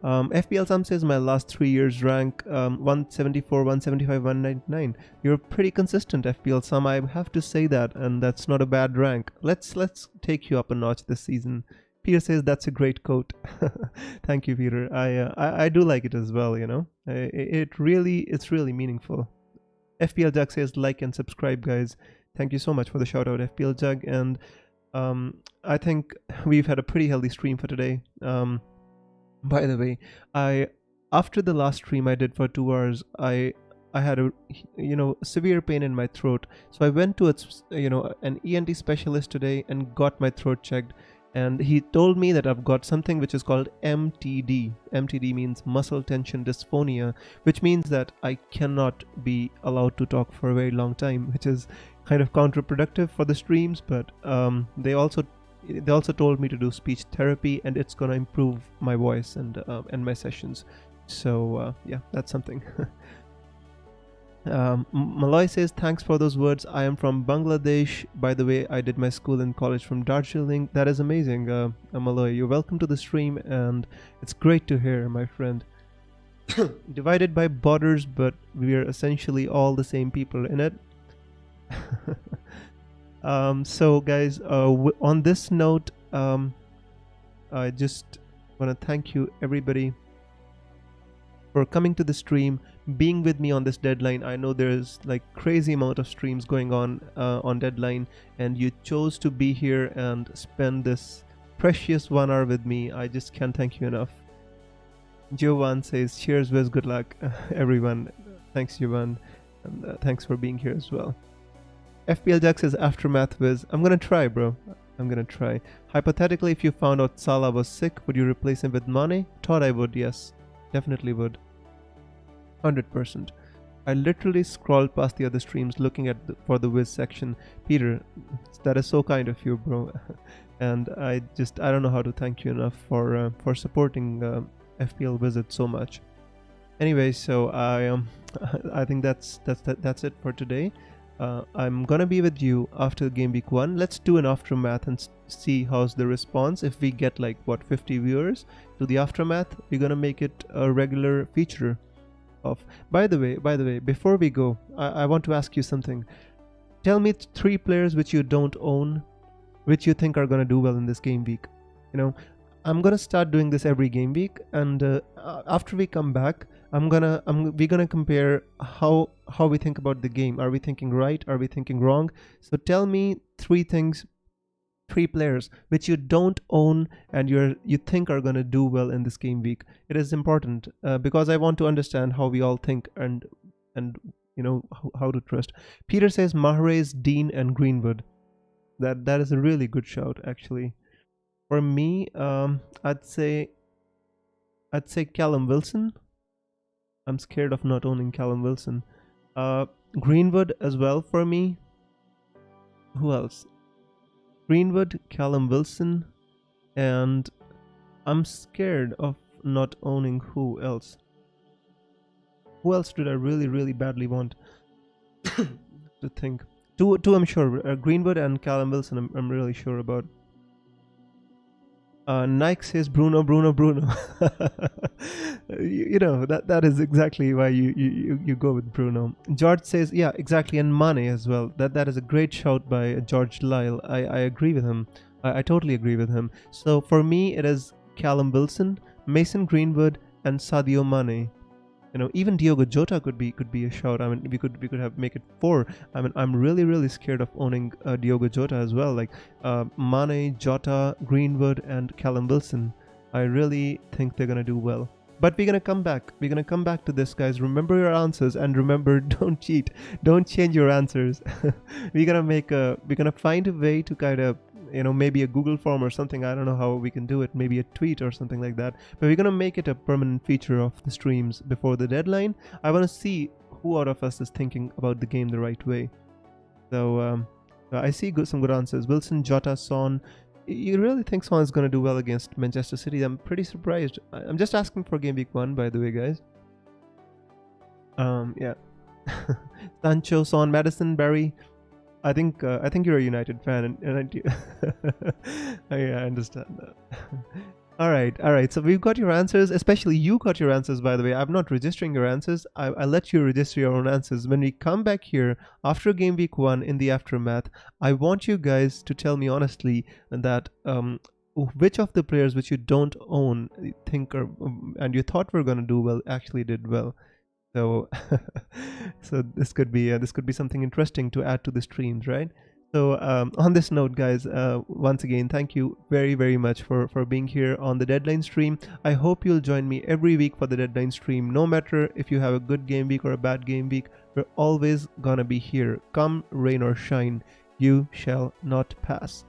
FPL Sam says my last 3 years rank 174, 175, 199. You're pretty consistent, FPL Sam. I have to say that, and that's not a bad rank. Let's take you up a notch this season. Peter says that's a great quote. Thank you, Peter. I do like it as well. You know, it's really meaningful. FPL Jug says like and subscribe, guys. Thank you so much for the shout out, FPL Jug. And I think we've had a pretty healthy stream for today. By the way, after the last stream I did for 2 hours, I had a severe pain in my throat, so I went to an ENT specialist today and got my throat checked, and he told me that I've got something which is called MTD. MTD means muscle tension dysphonia, which means that I cannot be allowed to talk for a very long time, which is kind of counterproductive for the streams, but they also told me to do speech therapy, and it's gonna improve my voice and my sessions. So yeah, that's something. Malloy says thanks for those words. I am from Bangladesh. By the way, I did my school and college from Darjeeling. That is amazing, Malloy. You're welcome to the stream, and it's great to hear, my friend. Divided by borders, but we are essentially all the same people in it. So guys, on this note, I just want to thank you everybody for coming to the stream, being with me on this deadline. I know there's like crazy amount of streams going on deadline, and you chose to be here and spend this precious 1 hour with me. I just can't thank you enough. GW1 says cheers, Wiz, good luck. Everyone, thanks GW1, and thanks for being here as well. FPL Jack says aftermath, Wiz. I'm gonna try, bro. I'm gonna try. Hypothetically, if you found out Salah was sick, would you replace him with Mane? Thought I would, yes. Definitely would. 100%. I literally scrolled past the other streams looking at for the Wiz section. Peter, that is so kind of you, bro. And I don't know how to thank you enough for supporting FPL Wizard so much. Anyway, so I think that's it for today. I'm gonna be with you after game week 1. Let's do an aftermath and see how's the response. If we get like 50 viewers to the aftermath, we're gonna make it a regular feature of. By the way, before we go, I want to ask you something. Tell me 3 players which you don't own, which you think are gonna do well in this game week. You know, I'm gonna start doing this every game week, and after we come back, we're gonna compare how we think about the game. Are we thinking right? Are we thinking wrong? So tell me 3 things, 3 players which you don't own and you think are gonna do well in this game week. It is important because I want to understand how we all think and you know how to trust. Peter says Mahrez, Dean, and Greenwood. That is a really good shout, actually. For me, I'd say Callum Wilson. I'm scared of not owning Callum Wilson. Greenwood as well for me. Who else? Greenwood, Callum Wilson, and I'm scared of not owning who else. Who else did I really badly want to think? Two I'm sure. Greenwood and Callum Wilson I'm really sure about. Nike says Bruno. you know that is exactly why you go with Bruno. George says yeah, exactly, and Mane as well. That is a great shout by George Lyle. I agree with him. I totally agree with him. So for me, it is Callum Wilson, Mason Greenwood, and Sadio Mane. You know, even Diogo Jota could be a shout. I mean, we could make it 4. I mean, I'm really scared of owning Diogo Jota as well. Like Mane, Jota, Greenwood, and Callum Wilson. I really think they're gonna do well. But we're gonna come back. We're gonna come back to this, guys. Remember your answers, and remember, don't cheat. Don't change your answers. We're gonna find a way to kind of, you know, maybe a Google form or something. I don't know how we can do it. Maybe a tweet or something like that. But we're gonna make it a permanent feature of the streams before the deadline. I want to see who out of us is thinking about the game the right way. So I see some good answers. Wilson, Jota, Son. You really think Son is gonna do well against Manchester City? I'm pretty surprised. I'm just asking for game week 1, by the way, guys. Yeah. Sancho, Son, Madison, Barry. I think you're a United fan, and I understand that. All right, all right. So we've got your answers, especially you got your answers, by the way. I'm not registering your answers. I let you register your own answers. When we come back here after game week 1 in the aftermath, I want you guys to tell me honestly that which of the players which you don't own think are, and you thought were going to do well actually did well. So, so this could be something interesting to add to the streams, right? So on this note, guys, once again, thank you very much for being here on the deadline stream. I hope you'll join me every week for the deadline stream. No matter if you have a good game week or a bad game week, we're always gonna be here. Come rain or shine, you shall not pass.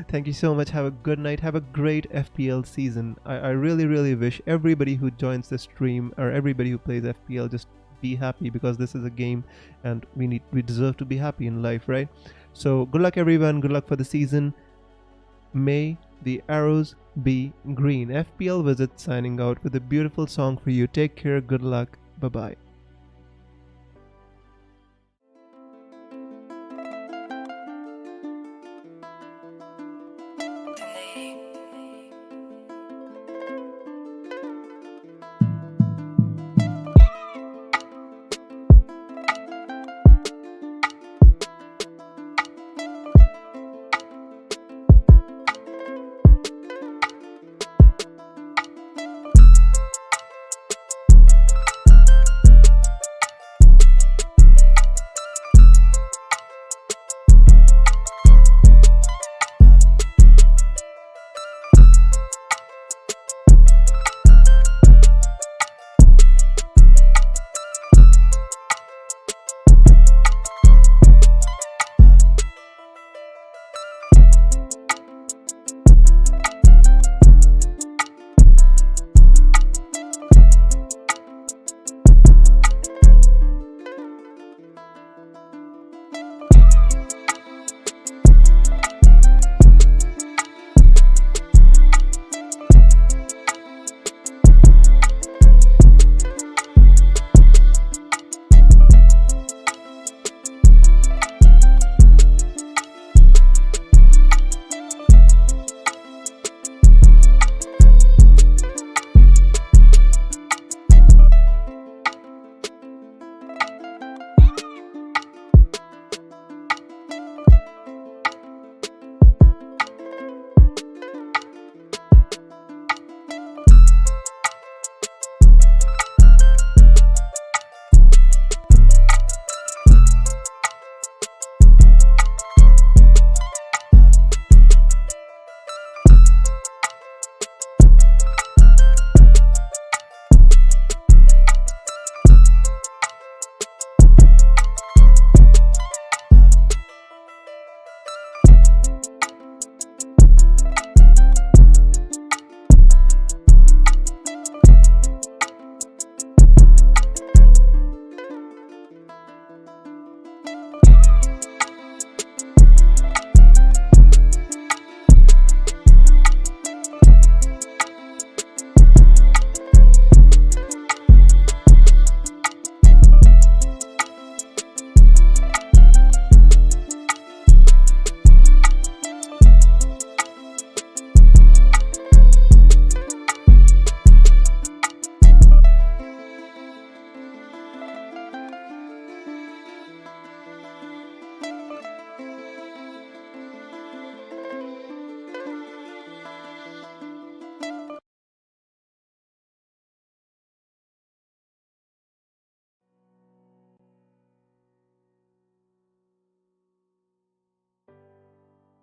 Thank you so much. Have a good night. Have a great FPL season. I really wish everybody who joins the stream or everybody who plays FPL just be happy, because this is a game and we deserve to be happy in life, right? So good luck everyone. Good luck for the season. May the arrows be green. FPL Visit signing out with a beautiful song for you. Take care. Good luck. Bye bye.